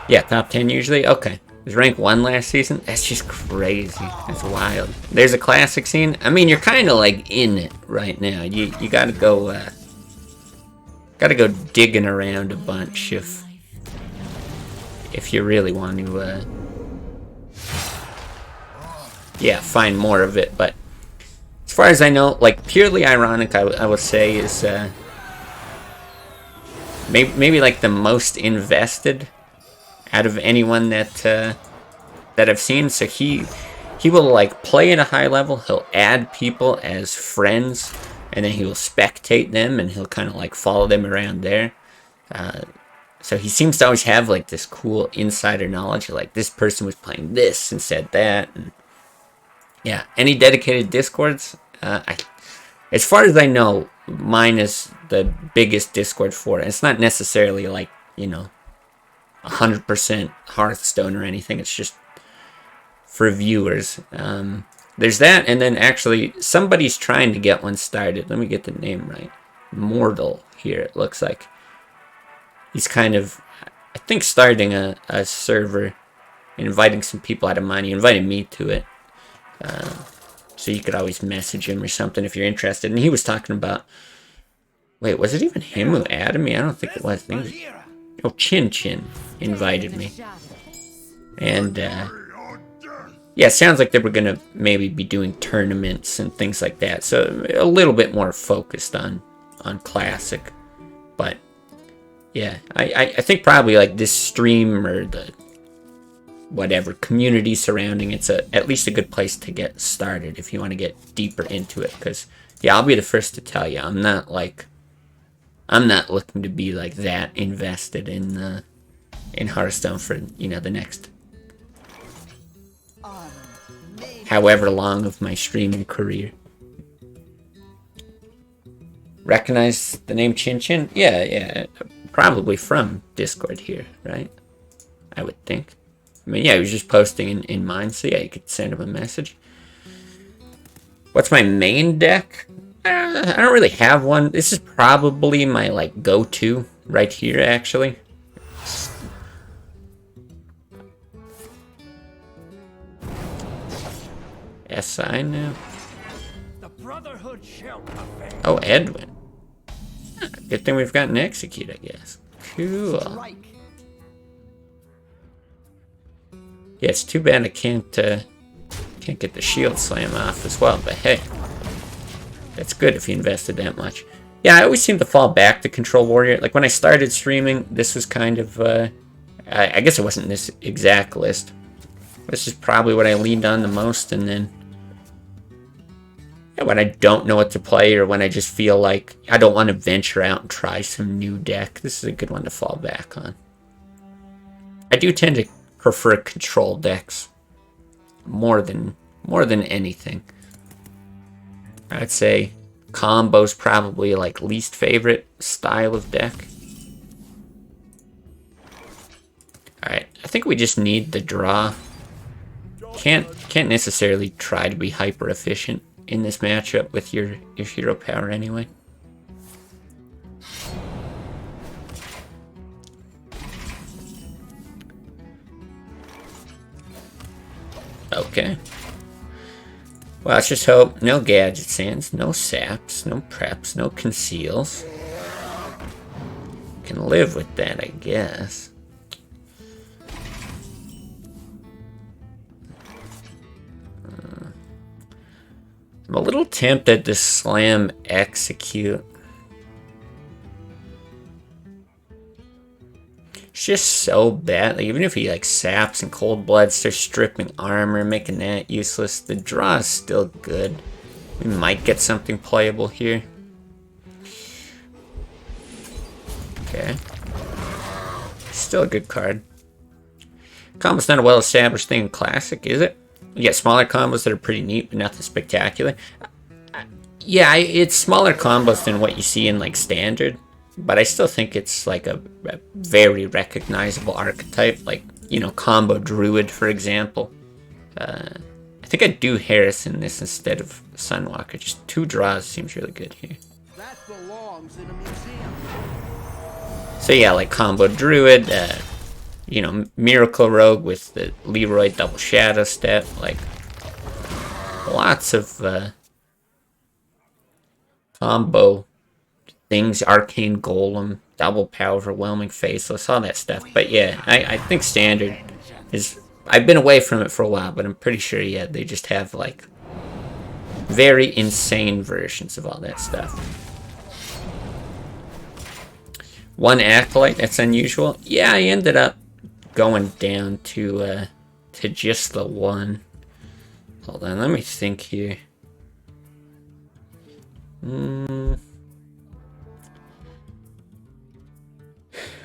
yeah, top 10 usually. Okay, was rank 1 last season. That's just crazy. That's wild. There's a classic scene. I mean, you're kind of like in it right now. You gotta go. Gotta go digging around a bunch if you really want to, yeah, find more of it. But as far as I know, like Purely Ironic, I would say is maybe like the most invested out of anyone that I've seen. So he will like play at a high level. He'll add people as friends. And then he will spectate them, and he'll kind of like follow them around there. So he seems to always have like this cool insider knowledge, like this person was playing this and said that. And yeah, any dedicated Discords? As far as I know, mine is the biggest Discord for it. It's not necessarily like, you know, 100% Hearthstone or anything. It's just for viewers. There's that, and then actually somebody's trying to get one started. Let me get the name right. Mortal here, it looks like. He's kind of, I think, starting a server, inviting some people out of mine. He invited me to it. So you could always message him or something if you're interested. And he was talking about, wait, was it even him who added me? I don't think it was. I think it was, oh, Chin Chin invited me. And, yeah, it sounds like they were going to maybe be doing tournaments and things like that. So a little bit more focused on Classic. But yeah, I think probably like this stream or the whatever community surrounding it's at least a good place to get started if you want to get deeper into it. Because yeah, I'll be the first to tell you, I'm not looking to be like that invested in Hearthstone for, you know, the next however long of my streaming career. Recognize the name Chin Chin? Yeah, probably from Discord here, right? I would think. I mean, yeah, he was just posting in mine, so yeah, you could send him a message. What's my main deck? I don't really have one. This is probably my like go-to right here, actually. SI now. The Brotherhood shall prevail. Oh, Edwin. Good thing we've got an execute, I guess. Cool. Strike. Yeah, it's too bad I can't get the shield slam off as well, but hey. That's good if you invested that much. Yeah, I always seem to fall back to Control Warrior. Like when I started streaming, this was kind of I guess it wasn't this exact list. This is probably what I leaned on the most, and then when I don't know what to play or when I just feel like I don't want to venture out and try some new deck, this is a good one to fall back on. I do tend to prefer control decks more than anything. I'd say combo's probably like least favorite style of deck. think we just need the draw. Can't necessarily try to be hyper efficient in this matchup with your hero power anyway. Okay. Well, let's just hope no gadget sands, no saps, no preps, no conceals. Can live with that, I guess. I'm a little tempted to slam execute. It's just so bad. Like, even if he like saps and cold blood starts stripping armor, making that useless, the draw is still good. We might get something playable here. Okay. Still a good card. Combo's not a well-established thing in Classic, is it? You get smaller combos that are pretty neat, but nothing spectacular. Yeah, it's smaller combos than what you see in like Standard, but I still think it's like a very recognizable archetype, like, you know, Combo Druid, for example. I think I'd do Harris in this instead of Sunwalker. Just 2 draws seems really good here. That belongs in a museum. So yeah, like Combo Druid, you know, Miracle Rogue with the Leroy Double Shadow step, like lots of combo things, Arcane Golem, Double Power, Overwhelming Faceless, all that stuff. But yeah, I think Standard is, I've been away from it for a while, but I'm pretty sure, yeah, they just have like very insane versions of all that stuff. 1 Acolyte, that's unusual. Yeah, I ended up going down to just the 1. Hold on, let me think here.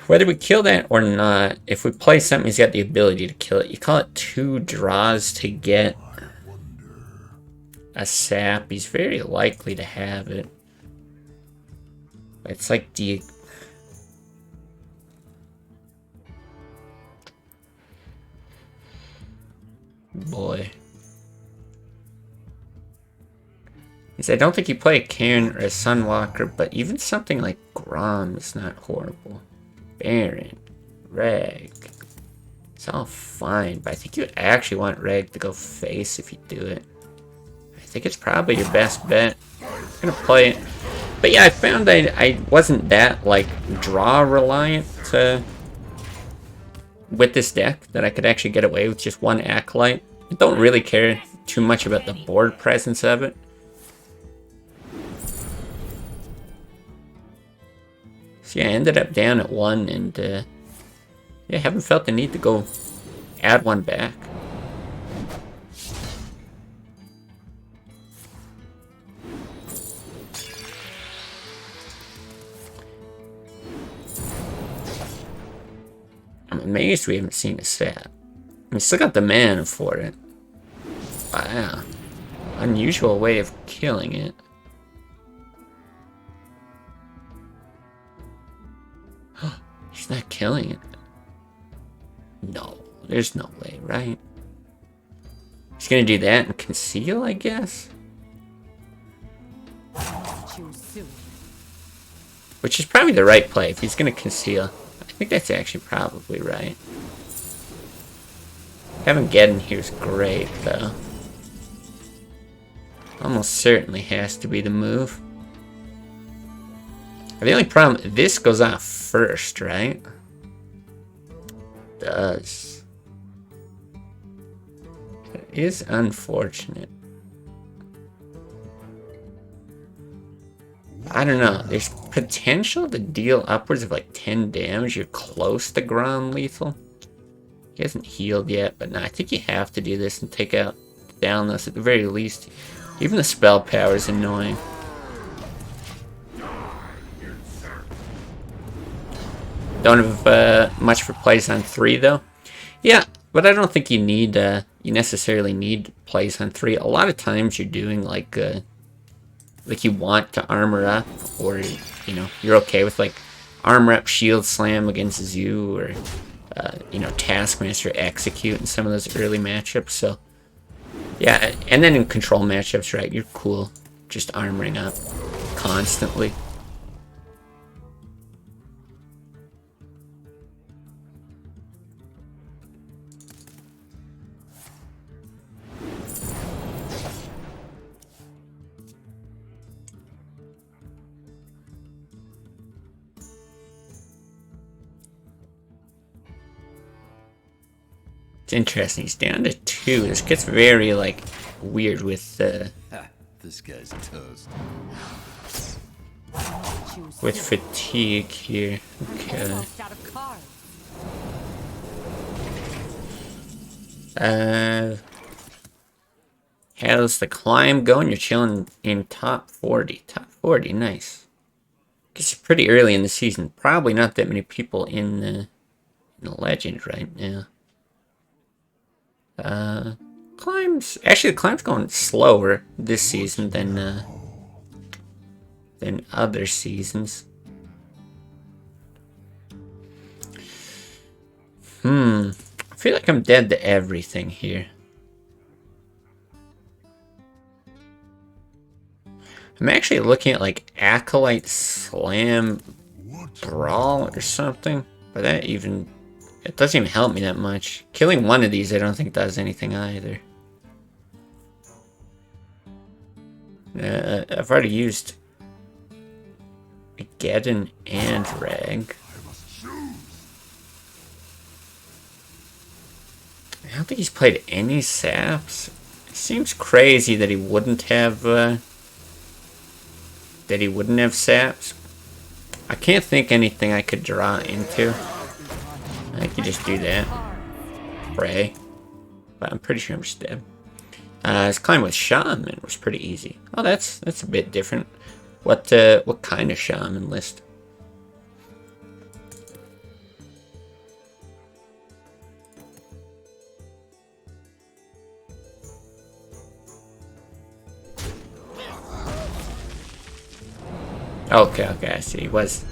Whether we kill that or not, if we play something he's got the ability to kill it, you call it 2 draws to get a sap. He's very likely to have it. It's like, do you... Boy. I don't think you play a Cairn or a Sunwalker, but even something like Grom is not horrible. Baron, Reg. It's all fine, but I think you actually want Reg to go face if you do it. I think it's probably your best bet. I'm gonna play it. But yeah, I found that I wasn't that, like, draw reliant with this deck, that I could actually get away with just 1 Acolyte. I don't really care too much about the board presence of it. So yeah, I ended up down at 1, and yeah, haven't felt the need to go add 1 back. I'm amazed we haven't seen a set. We still got the mana for it. Wow. Unusual way of killing it. He's not killing it. No, there's no way, right? He's gonna do that and conceal, I guess? Which is probably the right play if he's gonna conceal. I think that's actually probably right. Having Geddon here is great, though. Almost certainly has to be the move. The only problem, this goes off first, right? It does. It is unfortunate. I don't know. There's potential to deal upwards of like 10 damage. You're close to ground lethal. He hasn't healed yet, but no, I think you have to do this and take out Downless at the very least. Even the spell power is annoying. Don't have much for plays on 3 though. Yeah, but I don't think you need you necessarily need plays on 3. A lot of times you're doing like you want to armor up, or you know, you're okay with like armor up shield slam against Zoo, or you know, Taskmaster execute in some of those early matchups. So yeah, and then in control matchups, right, you're cool just armoring up constantly. It's interesting. He's down to 2. This gets very, like, weird with This guy's toast. with fatigue here. Okay. Almost out of cards. How's the climb going? You're chilling in top 40. Top 40, nice. Guess it's pretty early in the season. Probably not that many people in the legend right now. Actually, the climb's going slower this season than other seasons. I feel like I'm dead to everything here. I'm actually looking at like Acolyte Slam Brawl or something, but that even, it doesn't even help me that much. Killing one of these I don't think does anything either. I've already used Geddon and Rag. I don't think he's played any saps. It seems crazy that he wouldn't have saps. I can't think anything I could draw into. I could just do that. Pray. But I'm pretty sure I'm just dead. His climb with Shaman was pretty easy. Oh, that's a bit different. What kind of Shaman list? Okay, I see. He was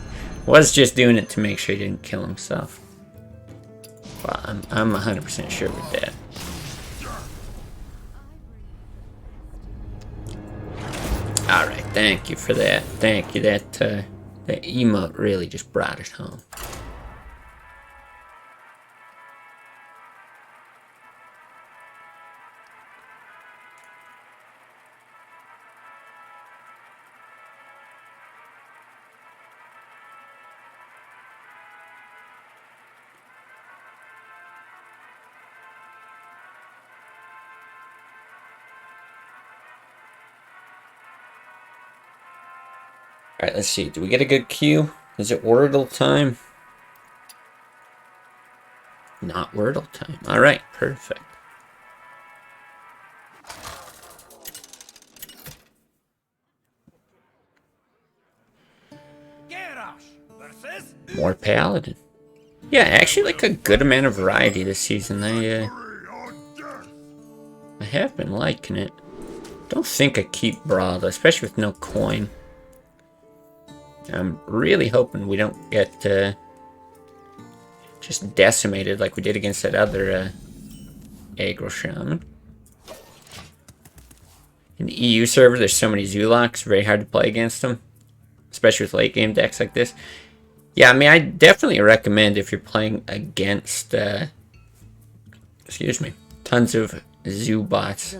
just doing it to make sure he didn't kill himself. Well, I'm 100% sure with that. All right, thank you for that. Thank you. That emote really just brought it home. Alright, let's see. Do we get a good cue? Is it Wordle time? Not Wordle time. Alright, perfect. More Paladin. Yeah, actually like a good amount of variety this season. I have been liking it. Don't think I keep Brawl, especially with no coin. I'm really hoping we don't get just decimated like we did against that other Aggro Shaman. In the EU server, there's so many Zoolocks, very hard to play against them. Especially with late game decks like this. Yeah, I mean, I definitely recommend if you're playing against, tons of Zoo bots,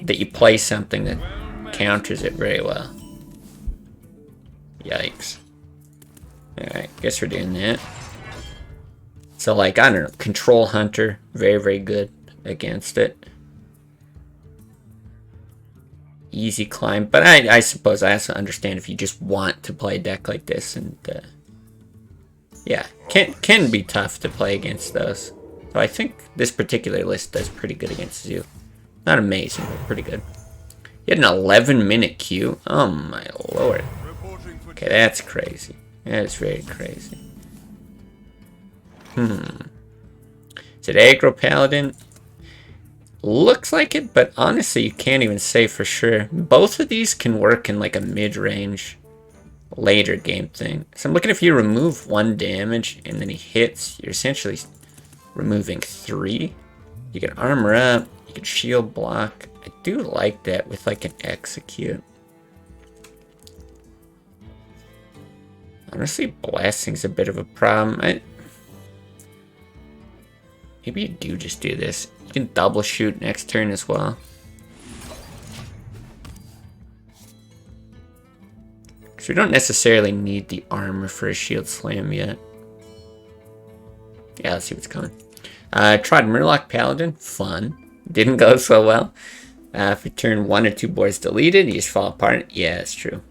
that you play something that counters it very well. Yikes. Alright, guess we're doing that. So, like, I don't know, Control Hunter, very, very good against it. Easy climb, but I suppose I also understand if you just want to play a deck like this, and, yeah, can be tough to play against those. So I think this particular list does pretty good against Zoo. Not amazing, but pretty good. You had an 11-minute queue? Oh my lord. Okay, that's crazy. That's very crazy. Is it Aggro Paladin? Looks like it, but honestly, you can't even say for sure. Both of these can work in like a mid-range, later game thing. So I'm looking if you remove 1 damage and then he hits, you're essentially removing 3. You can armor up, you can shield block. I do like that with like an execute. Honestly, blasting's a bit of a problem. Maybe you do just do this. You can double shoot next turn as well. Because we don't necessarily need the armor for a shield slam yet. Yeah, let's see what's coming. Tried Murloc Paladin. Fun. Didn't go so well. If you turn 1 or 2 boards deleted, you just fall apart. Yeah, it's true.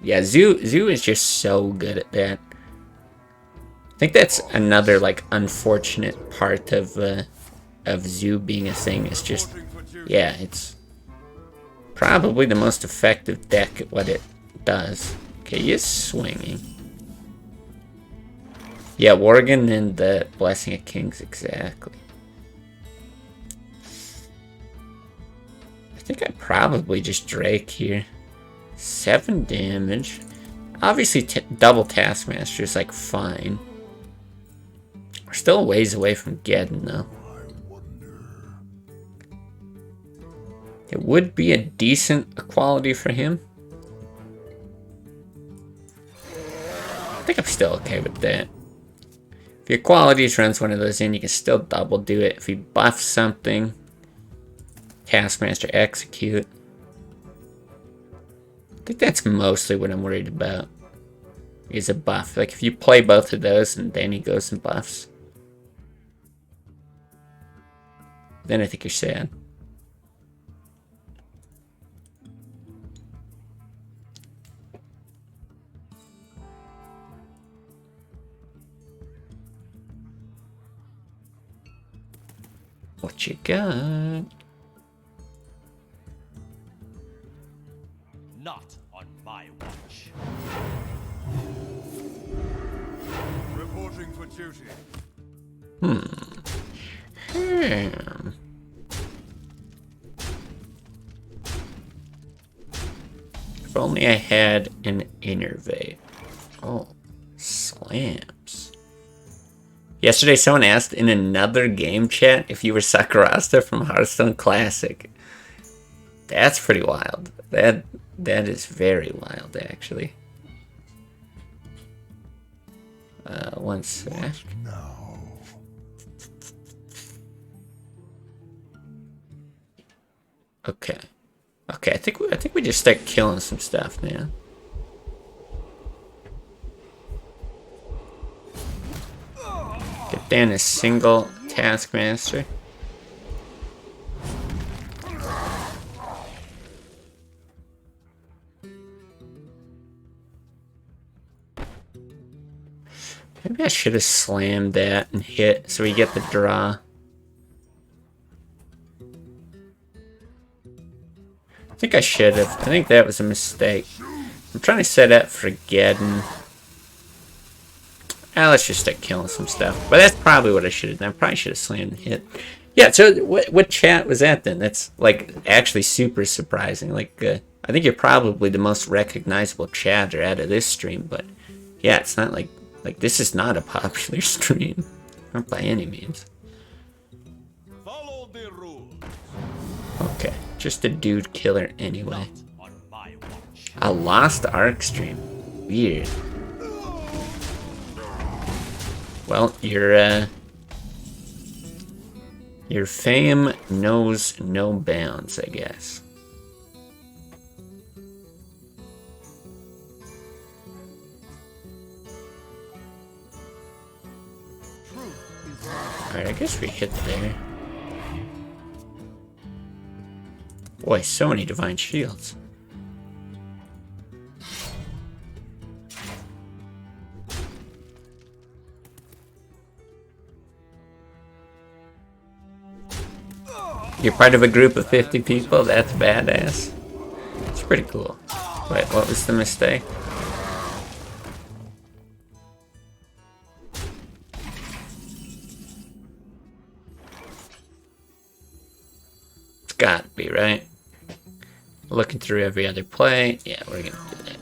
Yeah, Zoo is just so good at that. I think that's another like unfortunate part of Zoo being a thing. It's just, yeah, it's probably the most effective deck at what it does. Okay, he is swinging. Yeah, Worgen and the Blessing of Kings, exactly. I think I probably just Drake here. 7 damage. Obviously, double Taskmaster is like fine. We're still a ways away from Geddon, though. It would be a decent equality for him. I think I'm still okay with that. If your qualities runs one of those in, you can still double do it. If he buffs something, Taskmaster execute. I think that's mostly what I'm worried about. Is a buff. Like if you play both of those and then he goes and buffs, then I think you're sad. What you got? Not on my watch. Reporting for duty. If only I had an Innervate. Oh, slams. Yesterday, someone asked in another game chat if you were Sakurasta from Hearthstone Classic. That's pretty wild. That is very wild, actually. One sec. No. Okay. Okay, I think we just start killing some stuff now. Get down a single Taskmaster. Maybe I should have slammed that and hit so we get the draw. I think I should have. I think that was a mistake. I'm trying to set up for Geddon. Let's just start killing some stuff. But that's probably what I should have done. I probably should have slammed and hit. Yeah, so what chat was that then? That's like actually super surprising. Like I think you're probably the most recognizable chatter out of this stream, but yeah, it's not like this is not a popular stream. Not by any means. Follow the rules. Okay, just a dude killer anyway. A lost arc stream. Weird. Well, your fame knows no bounds, I guess. Alright, I guess we hit there. Boy, so many divine shields. You're part of a group of 50 people? That's badass. It's pretty cool. Wait, what was the mistake? It's gotta be, right? Looking through every other play. Yeah, we're gonna do that.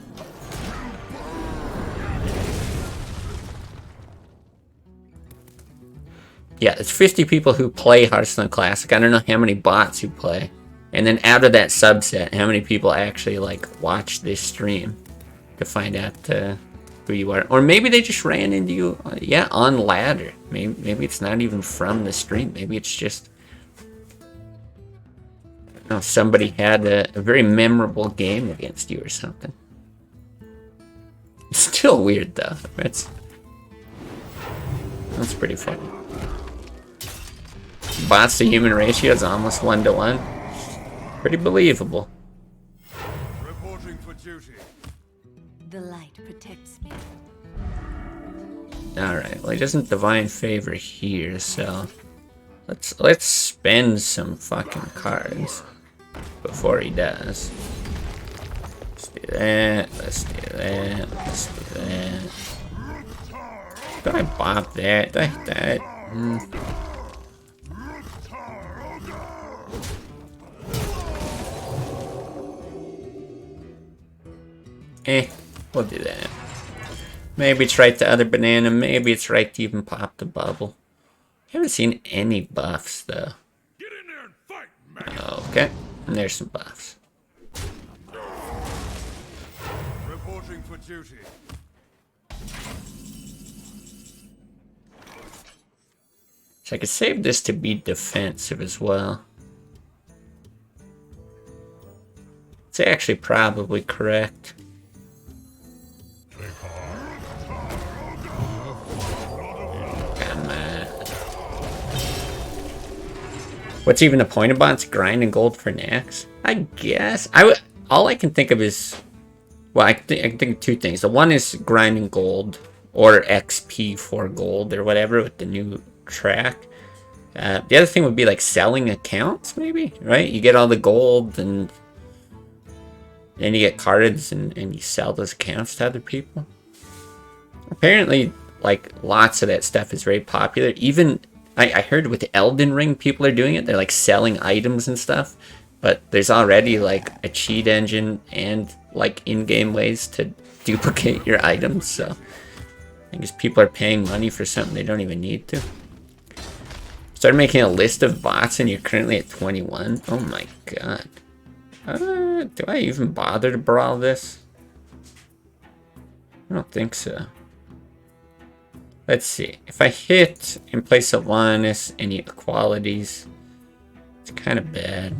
yeah, it's 50 people who play Hearthstone Classic. I don't know how many bots who play. And then out of that subset, how many people actually like watch this stream to find out who you are. Or maybe they just ran into you, yeah, on ladder. Maybe it's not even from the stream. Maybe it's just, I don't know, somebody had a very memorable game against you or something. It's still weird though. That's pretty funny. Bots to human ratio is almost 1-to-1. Pretty believable. Reporting for duty. The light protects me. Alright, well he doesn't divine favor here, so let's spend some fucking cards before he does. Let's do that, let's do that, let's do that. Did I bop that? That. We'll do that. Maybe it's right to other banana, maybe it's right to even pop the bubble. Haven't seen any buffs though. Get in there and fight, man. Okay, and there's some buffs. Reporting for duty. So I could save this to be defensive as well. It's actually probably correct. Come on. What's even the point of bots? Grinding gold for Nax? I guess. All I can think of is, well, I can think of two things. The one is grinding gold or XP for gold or whatever with the new track. The other thing would be like selling accounts, maybe, right? You get all the gold and then you get cards and you sell those accounts to other people. Apparently, like, lots of that stuff is very popular. Even, I heard with Elden Ring, people are doing it. They're like selling items and stuff. But there's already like a cheat engine and like in-game ways to duplicate your items. So I guess people are paying money for something they don't even need to. Started making a list of bots and you're currently at 21. Oh my god. Do I even bother to brawl this? I don't think so. Let's see. If I hit in place of Lannis any equalities, it's kind of bad.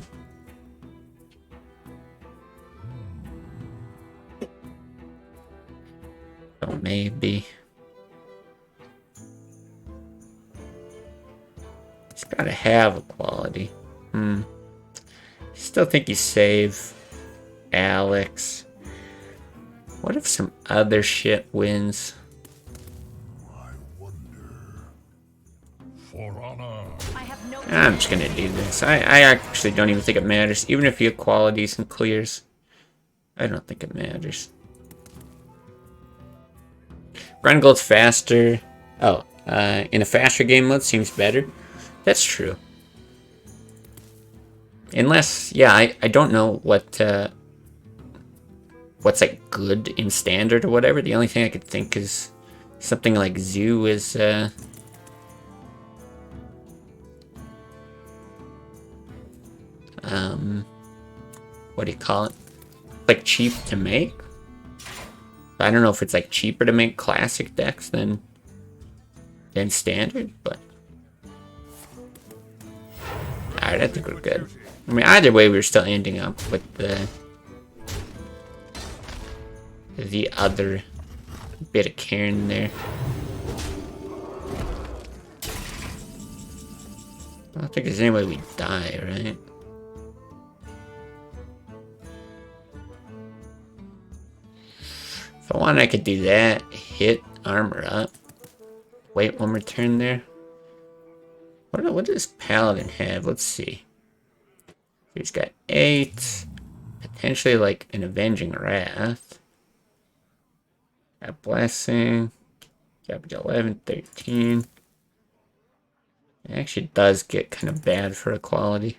So maybe. He's gotta have equality. Still think you save Alex. What if some other shit wins? I wonder. For honor. I have no. I'm just gonna do this. I actually don't even think it matters. Even if he equalities and clears, I don't think it matters. Run gold's faster. Oh, in a faster game mode seems better. That's true. Unless, yeah, I don't know what what's like good in standard or whatever. The only thing I could think is something like Zoo is what do you call it? Like cheap to make. I don't know if it's like cheaper to make classic decks than standard, but alright, I think we're good. I mean, either way, we're still ending up with the other bit of Cairn there. I don't think there's any way we die, right? If I want, I could do that. Hit armor up. Wait one more turn there. What does Paladin have? Let's see. He's got 8. Potentially like an Avenging Wrath. A Blessing. Capital 11, 13. It actually does get kind of bad for equality.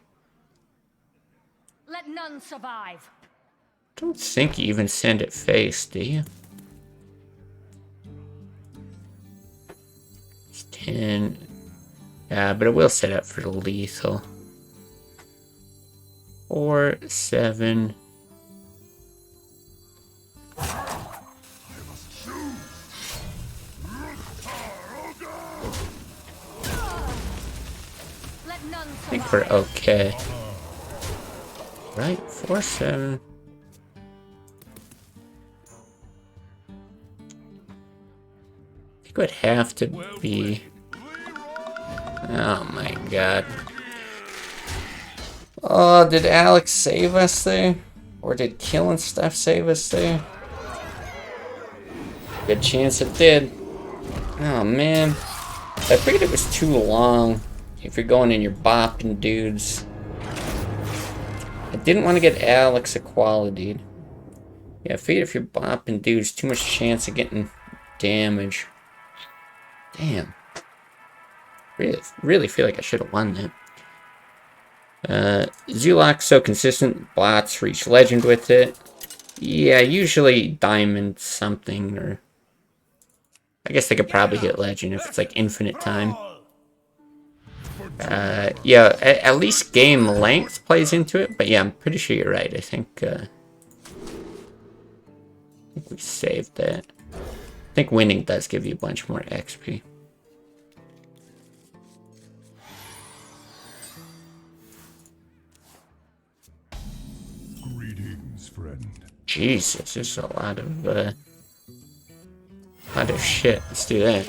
Let none survive. Don't think you even send it face, do you? It's 10. But it will set up for the lethal. 4, 7. Let none I think we're okay. Right, 4, 7. I think it would have to be. Oh my god. Oh, did Alex save us there? Or did killing stuff save us there? Good chance it did. Oh man. I figured it was too long if you're going and you're bopping dudes. I didn't want to get Alex equality. Yeah, I figured if you're bopping dudes, too much chance of getting damage. Damn. Really feel like I should have won that. Zoolock, so consistent. Bots reach legend with it. Yeah, usually diamond something, or I guess they could probably hit legend if it's like infinite time. Yeah, at least game length plays into it, but yeah, I'm pretty sure you're right. I think we saved that. I think winning does give you a bunch more XP. Greetings, friend. Jesus, there's a lot of shit. Let's do that.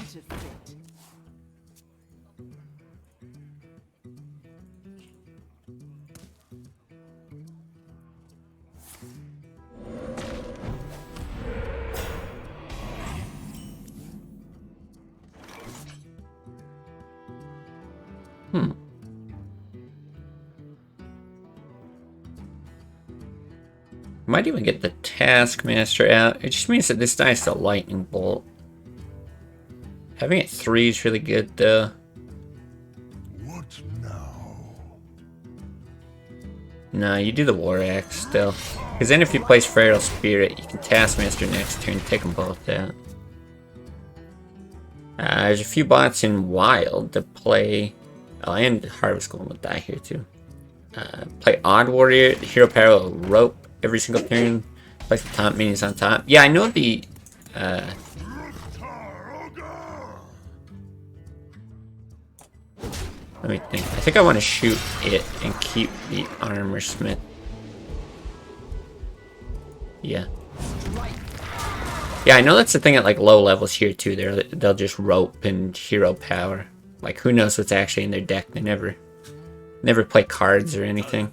Might even get the Taskmaster out. It just means that this dies to Lightning Bolt. Having it 3 is really good, though. What now? No, you do the War Axe still. Because then if you place Feral Spirit, you can Taskmaster next turn, take them both out. There's a few bots in Wild to play. Oh, and Harvest Golem will die here too. Play Odd Warrior. The hero power will rope every single turn. Place the top minions on top. Yeah, I know the. Let me think. I think I want to shoot it and keep the Armor Smith. Yeah. Yeah, I know that's the thing at like low levels here too. They'll just rope and hero power. Like who knows what's actually in their deck? They never play cards or anything.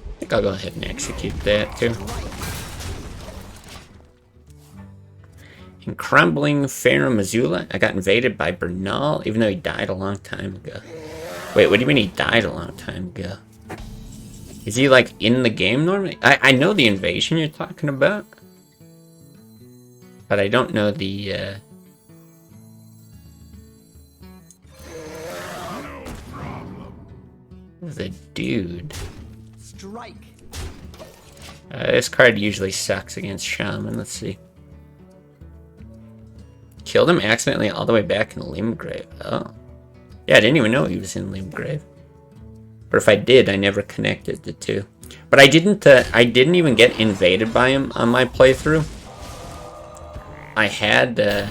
I think I'll go ahead and execute that too. In Crumbling Pharaoh Missoula, I got invaded by Bernal, even though he died a long time ago. Wait, what do you mean he died a long time ago? Is he like in the game normally? I know the invasion you're talking about, but I don't know the dude. Strike. This card usually sucks against Shaman. Let's see. Killed him accidentally all the way back in Limgrave. Oh. Yeah, I didn't even know he was in Limgrave. Or if I did, I never connected the two. But I didn't even get invaded by him on my playthrough. I had,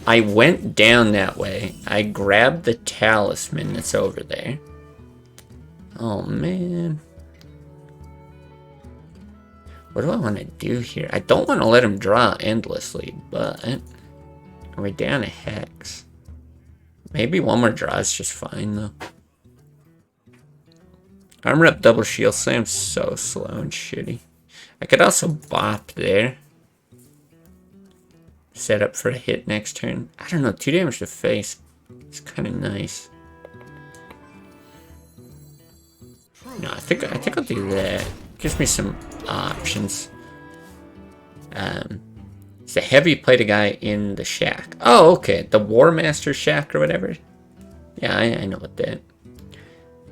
I went down that way. I grabbed the talisman that's over there. Oh, man. What do I want to do here? I don't want to let him draw endlessly, but we're down a hex. Maybe one more draw is just fine, though. Armor up double shield slam's so slow and shitty. I could also bop there. Set up for a hit next turn. I don't know, 2 damage to face. It's kind of nice. No, I think I'll do that. Gives me some options. It's a heavy plate guy in the shack. Oh, okay. The War Master shack or whatever. Yeah, I know what that.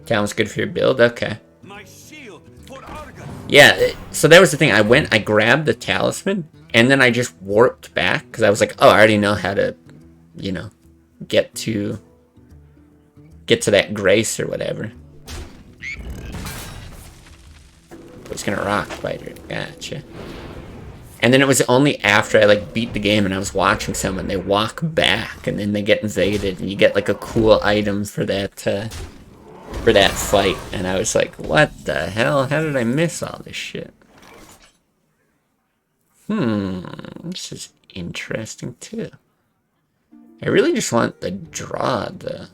Sounds good for your build. Okay. My shield for Argon. Yeah, so that was the thing. I grabbed the talisman, and then I just warped back, because I was like, oh, I already know how to, you know, get to that grace or whatever. I was gonna rock fighter. Gotcha. And then it was only after I like beat the game and I was watching someone, they walk back and then they get invaded and you get like a cool item for that fight. And I was like, what the hell? How did I miss all this shit? This is interesting too. I really just want the draw though.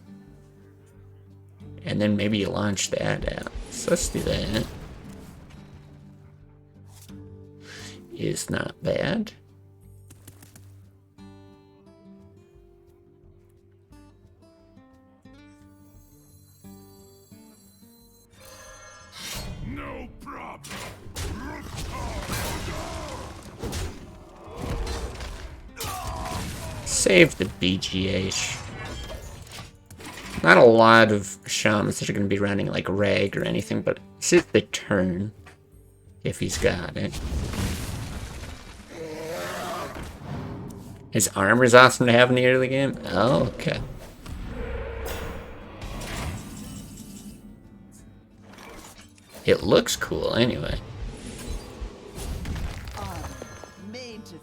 And then maybe you launch that out. So let's do that. Is not bad. No problem. Save the BGH. Not a lot of shamans that are going to be running like Rag or anything, but this is the turn if he's got it. His armor's awesome to have in the early game? Oh, okay. It looks cool anyway. Made to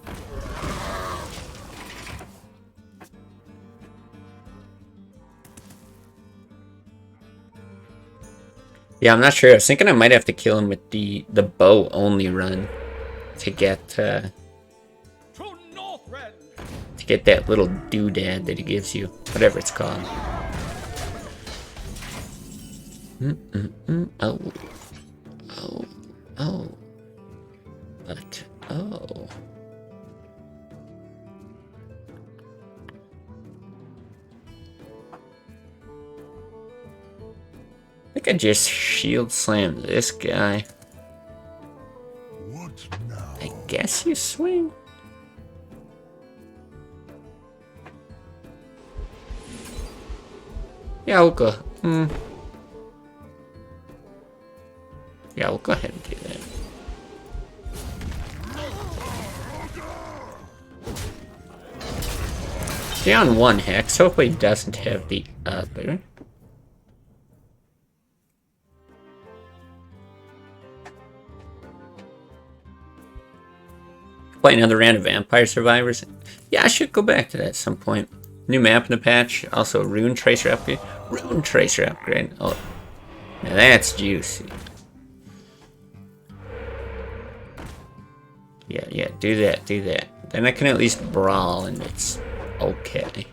Yeah, I'm not sure. I was thinking I might have to kill him with the bow only run to get To Northrend. to get that little doodad that he gives you, whatever it's called. Oh, but oh. I think I just shield slammed this guy. What now? I guess you swing. Yeah, we'll go. Yeah, we'll go ahead and do that. Down one hex. Hopefully he doesn't have the other. Play another round of Vampire Survivors. Yeah, I should go back to that at some point. New map in the patch. Also, Rune Tracer upgrade. Rune Tracer upgrade. Oh, now that's juicy. Yeah, do that, do that. Then I can at least brawl and it's okay.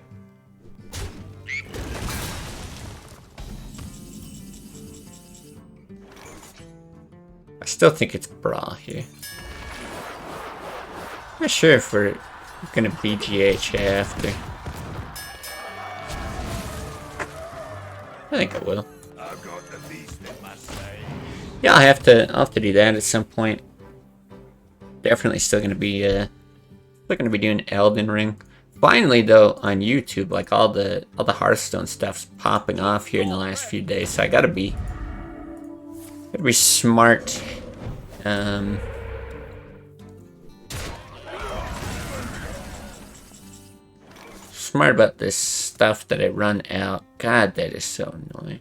I still think it's brawl here. Not sure if we're gonna BGH after. I think I will. I've got the beast in my sight. Yeah, I'll have to do that at some point. Definitely still gonna be doing Elden Ring. Finally though, on YouTube, like all the Hearthstone stuff's popping off here in the last few days, so I gotta be smart. Smart about this stuff that I run out. God, that is so annoying.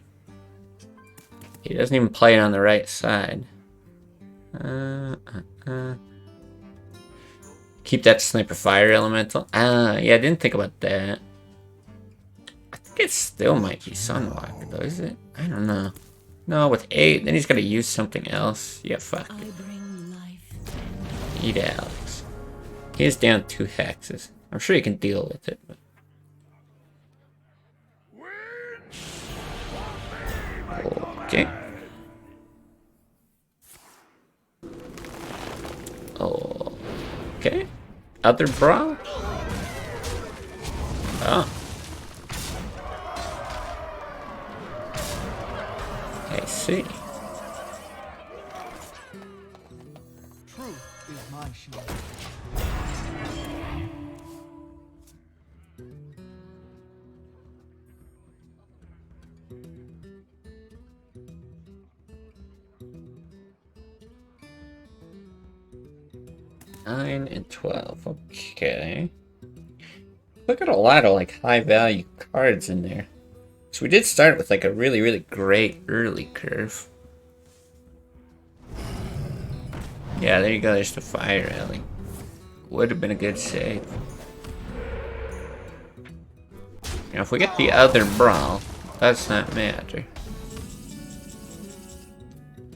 He doesn't even play it on the right side. Keep that sniper fire elemental. Yeah, I didn't think about that. I think it still might be Sunwalker though, is it? I don't know. No, with 8, then he's gotta use something else. Yeah, fuck it. Eat Alex. He's down 2 hexes. I'm sure he can deal with it, but. Okay. Oh. Okay. Other bra? Oh. I see. truth is my shield. 9 and 12. Okay. Look at a lot of like high value cards in there. So we did start with like a really, really great early curve. Yeah, there you go. There's the fire alley. Would have been a good save. Now, if we get the other brawl, does not matter.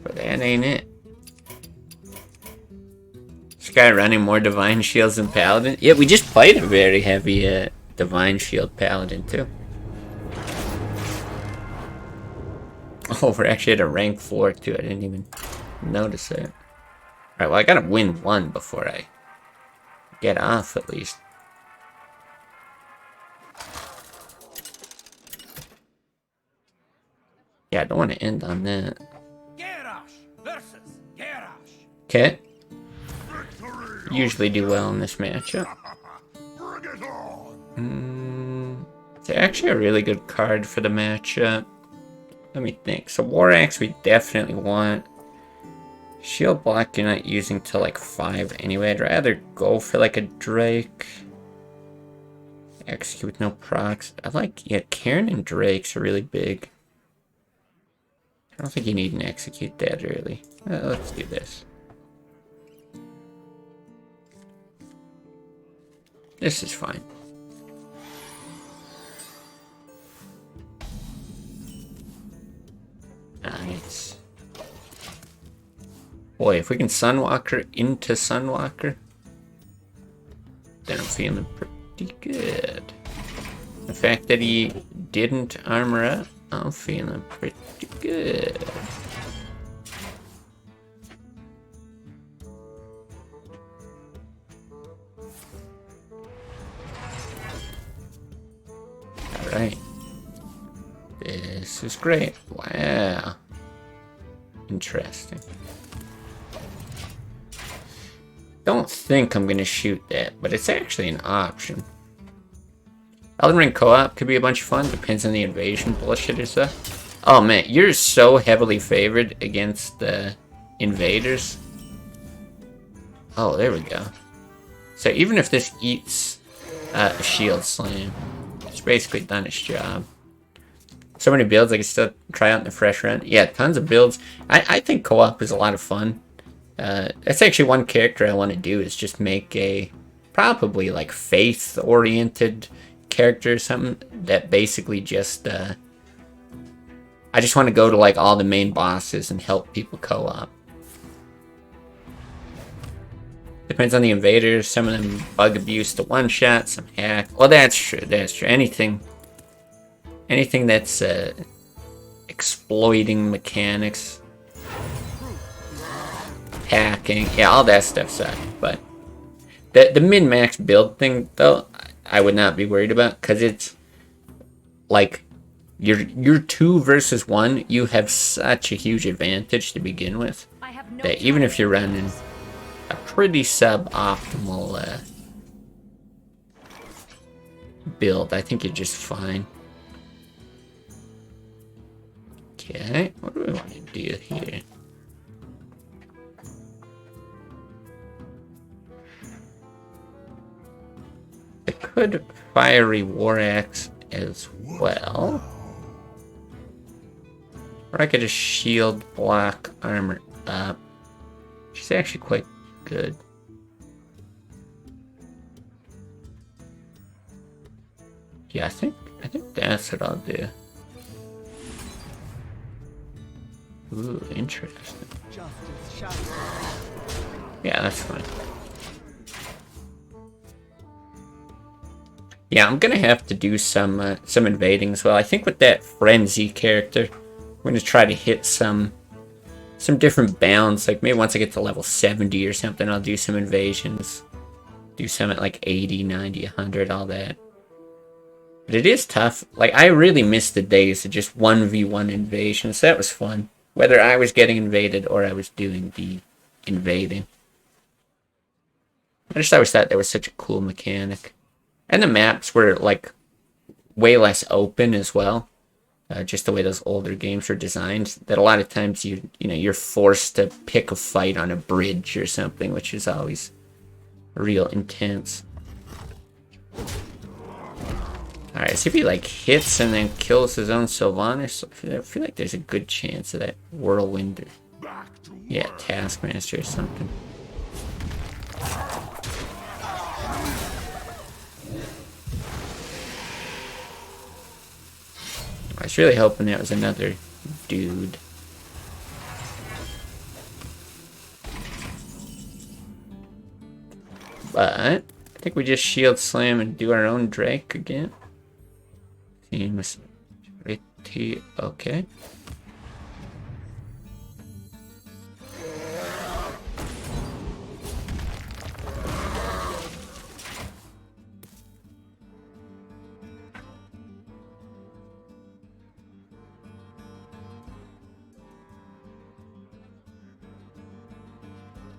But that ain't it. This guy running more Divine Shields than Paladin. Yeah, we just played a very heavy Divine Shield Paladin, too. Oh, we're actually at a rank 4, too. I didn't even notice it. Alright, well, I gotta win one before I get off, at least. Yeah, I don't want to end on that. Garrosh versus Garrosh. Okay. Usually do well in this matchup. Bring it on. It's actually a really good card for the matchup. Let me think. So War Axe we definitely want. Shield Block you're not using till like 5 anyway. I'd rather go for like a Drake. Execute with no procs. I like, yeah, Cairn and Drakes are really big. I don't think you need an execute that early. Let's do this. This is fine. Nice. Boy, if we can Sunwalker into Sunwalker, then I'm feeling pretty good. The fact that he didn't armor up, I'm feeling pretty good. Alright. This is great. Wow. Interesting. Don't think I'm gonna shoot that, but it's actually an option. Elden Ring co-op could be a bunch of fun, depends on the invasion bullshit or stuff. Oh man, you're so heavily favored against the invaders. Oh, there we go. So even if this eats a shield slam, it's basically done its job. So many builds I can still try out in the fresh run. Yeah, tons of builds. I think co-op is a lot of fun. That's actually one character I want to do, is just make a probably like faith-oriented character or something that basically just I just want to go to like all the main bosses and help people co-op. Depends on the invaders. Some of them bug abuse to one shot, some hack. Well, that's true. That's true. Anything that's exploiting mechanics, hacking, yeah, all that stuff sucks. But the min-max build thing, though, I would not be worried about, because it's like you're 2 versus 1. You have such a huge advantage to begin with that even if you're running a pretty suboptimal build, I think you're just fine. Okay, what do we want to do here? I could fiery War Axe as well. Or I could just shield block armor up. She's actually quite good. Yeah, I think that's what I'll do. Ooh, interesting. Yeah, that's fine. Yeah, I'm gonna have to do some invading as well. I think with that frenzy character, I'm gonna try to hit some different bounds. Like maybe once I get to level 70 or something, I'll do some invasions. Do some at like 80, 90, 100, all that. But it is tough. Like I really missed the days of just 1v1 invasions. That was fun. Whether I was getting invaded or I was doing the invading. I just always thought that was such a cool mechanic. And the maps were like way less open as well. Just the way those older games were designed. That a lot of times you're forced to pick a fight on a bridge or something, which is always real intense. Alright, see if he like hits and then kills his own Sylvanas. I feel like there's a good chance of that Whirlwind. Yeah, Taskmaster or something. I was really hoping that was another dude. But I think we just shield slam and do our own Drake again. Seems pretty okay.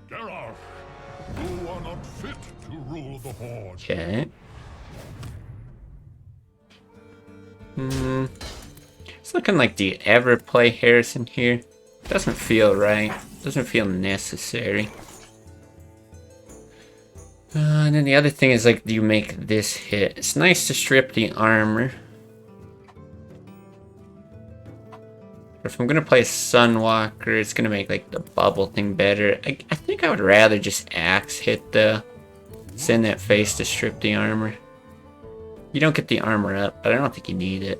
Geralt, you are not fit to rule the Horde. Okay. It's looking like, do you ever play Harrison here? Doesn't feel right. Doesn't feel necessary. And then the other thing is, like, do you make this hit? It's nice to strip the armor. If I'm gonna play Sunwalker, it's gonna make like the bubble thing better. I think I would rather just axe hit the send that face to strip the armor. You don't get the armor up, but I don't think you need it.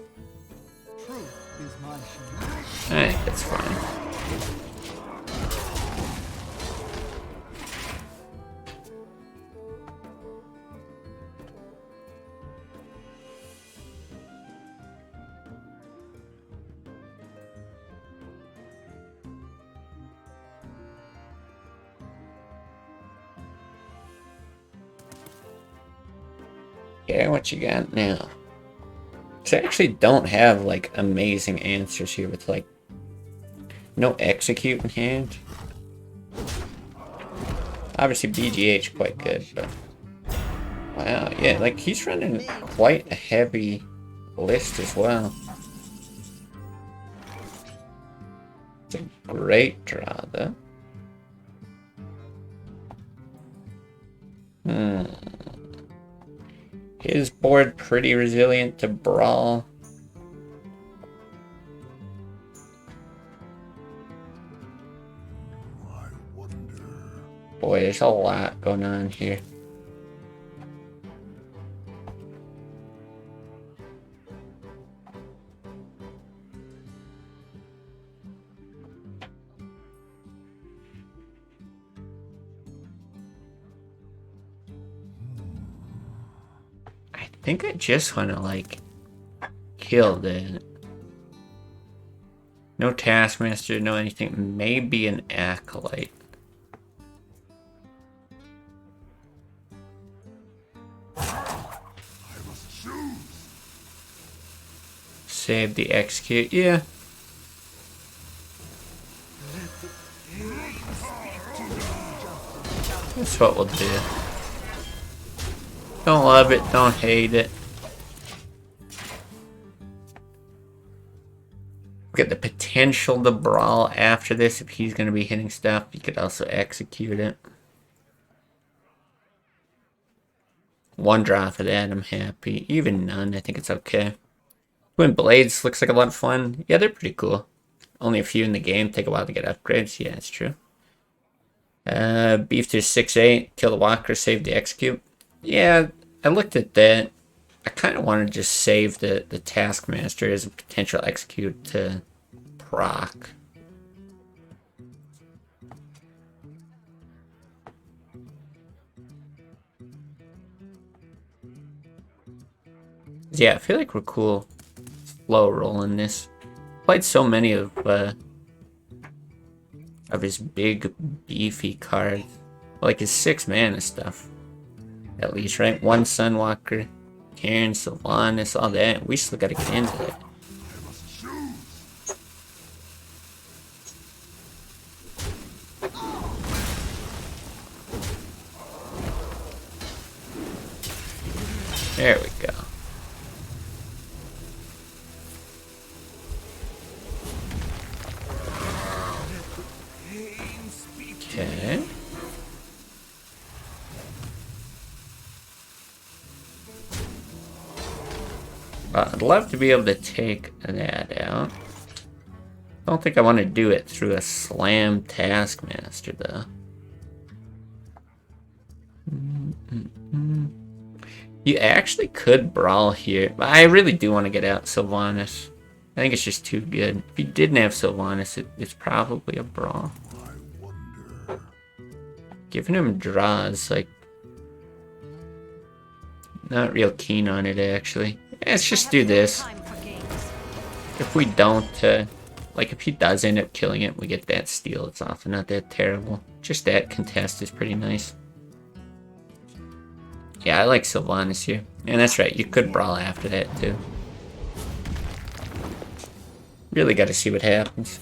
Truth is my shield. I think that's fine. Okay, what you got now? So I actually don't have like amazing answers here with like no execute in hand. Obviously BGH quite good, but wow, yeah, like he's running quite a heavy list as well. It's a great draw though. His board pretty resilient to Brawl. I wonder. Boy, there's a lot going on here. I think I just want to like kill that. No Taskmaster, no anything. Maybe an Acolyte. Save the execute, yeah. That's what we'll do. Don't love it, don't hate it. Get the potential to brawl after this if he's going to be hitting stuff. You could also execute it. One draw for that, I'm happy. Even none, I think it's okay. Twin Blades looks like a lot of fun. Yeah, they're pretty cool. Only a few in the game, take a while to get upgrades. Yeah, that's true. Beef to 6-8, kill the walker, save the execute. Yeah, I looked at that. I kind of want to just save the Taskmaster as a potential execute to proc. Yeah, I feel like we're cool. Slow rolling this. Played so many of his big beefy cards. Like his 6 mana stuff. At least, right? 1 Sunwalker, Karen, Sylvanas, all that. We still gotta get into it. There we go. Okay. I'd love to be able to take that out. I don't think I want to do it through a slam Taskmaster, though. You actually could brawl here, but I really do want to get out Sylvanas. I think it's just too good. If you didn't have Sylvanas, it's probably a brawl. Giving him draws, like, not real keen on it, actually. Yeah, let's just do this. If we don't, like, if he does end up killing it, we get that steal. It's often not that terrible. Just that contest is pretty nice. Yeah, I like Sylvanas here. And that's right, you could brawl after that, too. Really gotta see what happens.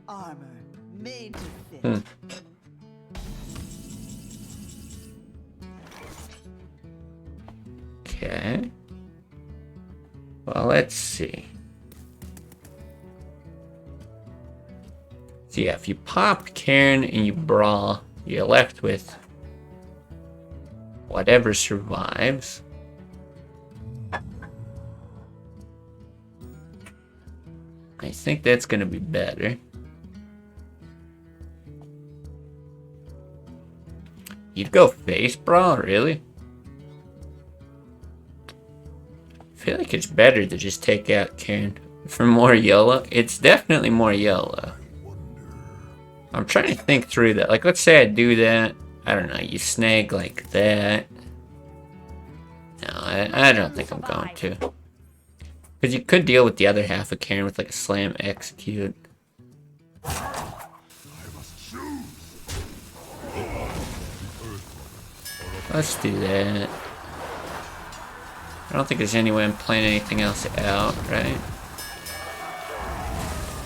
Armor made to fit. Okay. Well, let's see. So yeah, if you pop Cairn and you brawl, you're left with whatever survives. I think that's gonna be better. You'd go face brawl, really? I feel like it's better to just take out Cairn for more yellow. It's definitely more yellow. I'm trying to think through that. Like, let's say I do that. I don't know, you snag like that. No, I don't think I'm going to. Because you could deal with the other half of Cairn with like a slam execute. Let's do that. I don't think there's any way I'm playing anything else out, right?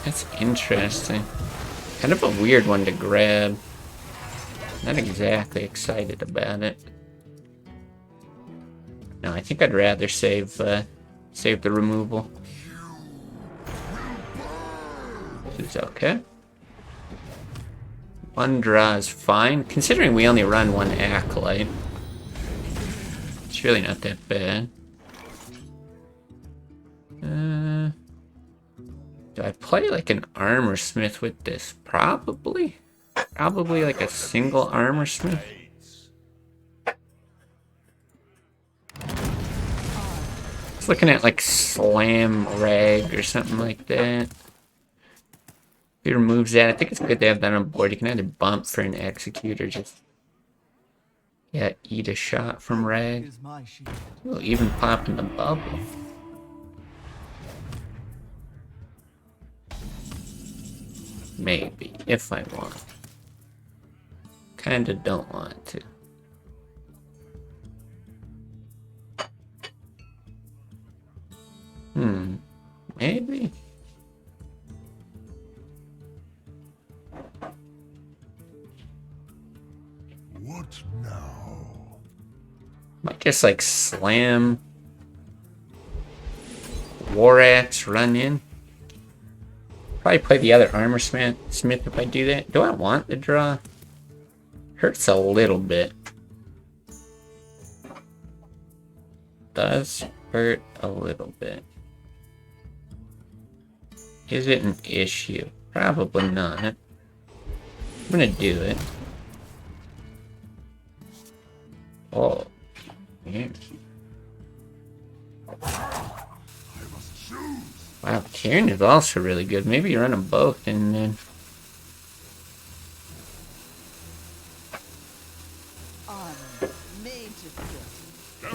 That's interesting. Kind of a weird one to grab. Not exactly excited about it. No, I think I'd rather save the removal. It's okay. One draw is fine, considering we only run one Acolyte. It's really not that bad. Do I play like an Armor Smith with this? Probably. Probably like a single Armor Smith. It's looking at like Slam Rag or something like that. If he removes that, I think it's good to have that on board. You can either bump for an Execute or just, yeah, eat a shot from Rag. We'll even pop in the bubble. Maybe, if I want. Kinda don't want to. Maybe. What now? Might just like slam War Axe, run in. Probably play the other Armor Smith if I do that. Do I want the draw? Hurts a little bit. Does hurt a little bit. Is it an issue? Probably not. I'm gonna do it. Oh. Yeah. Wow, Cairn is also really good. Maybe you run them both and then...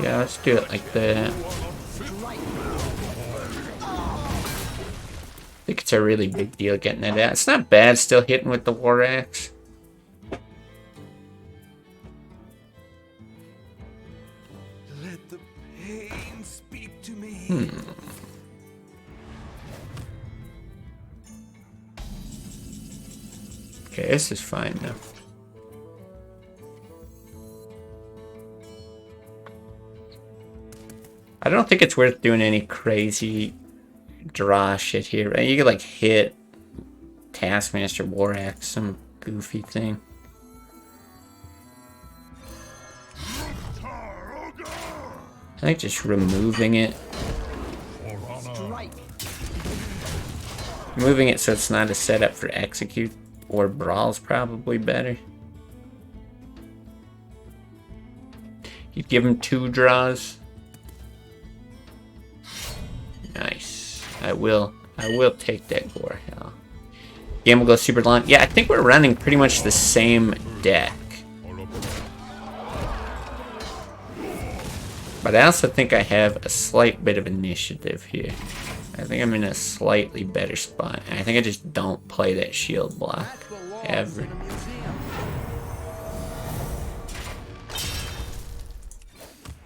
Yeah, let's do it like that. I think it's a really big deal getting that out. It's not bad still hitting with the War Axe. Let the pain speak to me. Okay, this is fine now. I don't think it's worth doing any crazy draw shit here, right? You could like hit Taskmaster War Axe, some goofy thing. I think just removing it. Moving it so it's not a setup for execute or brawl is probably better. You give him 2 draws. Nice. I will take that Gore Hell. Game will go super long. Yeah, I think we're running pretty much the same deck. But I also think I have a slight bit of initiative here. I think I'm in a slightly better spot. I think I just don't play that shield block ever.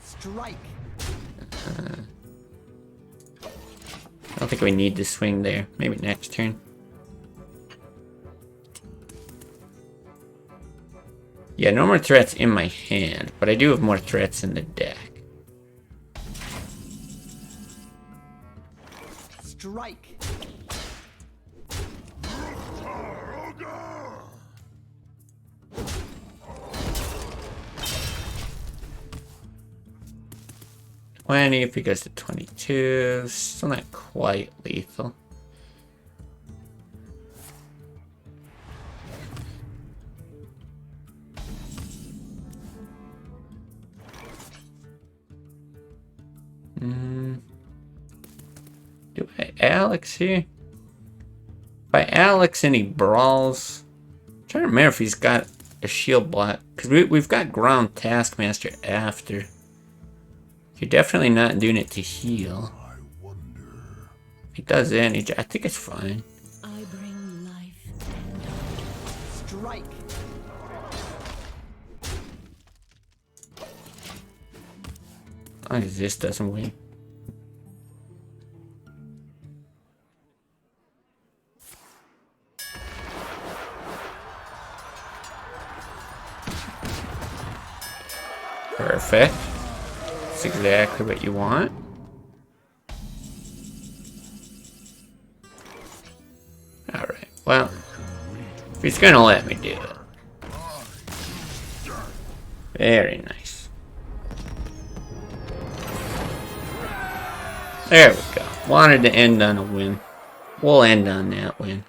Strike. I don't think we need to swing there. Maybe next turn. Yeah, no more threats in my hand, but I do have more threats in the deck. Strike. If he goes to 22, still not quite lethal. Do I Alex here? If I Alex and he brawls, I'm trying to remember if he's got a shield block, because we've got ground Taskmaster after. You're definitely not doing it to heal. If he does that, I think it's fine. I bring life. Strike. As long as this doesn't win. Perfect. That's exactly what you want. Alright, well, if he's gonna let me do it. Very nice. There we go. Wanted to end on a win. We'll end on that win.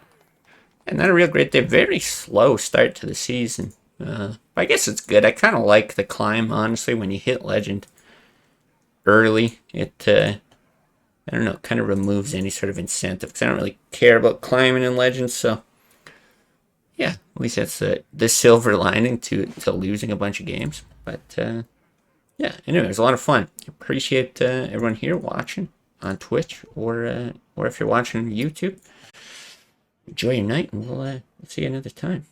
And not a real great day. Very slow start to the season. But I guess it's good. I kind of like the climb, honestly, when you hit Legend early. It, I don't know, kind of removes any sort of incentive. Because I don't really care about climbing in Legends, so... yeah, at least that's the silver lining to losing a bunch of games. But, yeah, anyway, it was a lot of fun. Appreciate everyone here watching on Twitch or if you're watching on YouTube. Enjoy your night, and we'll see you another time.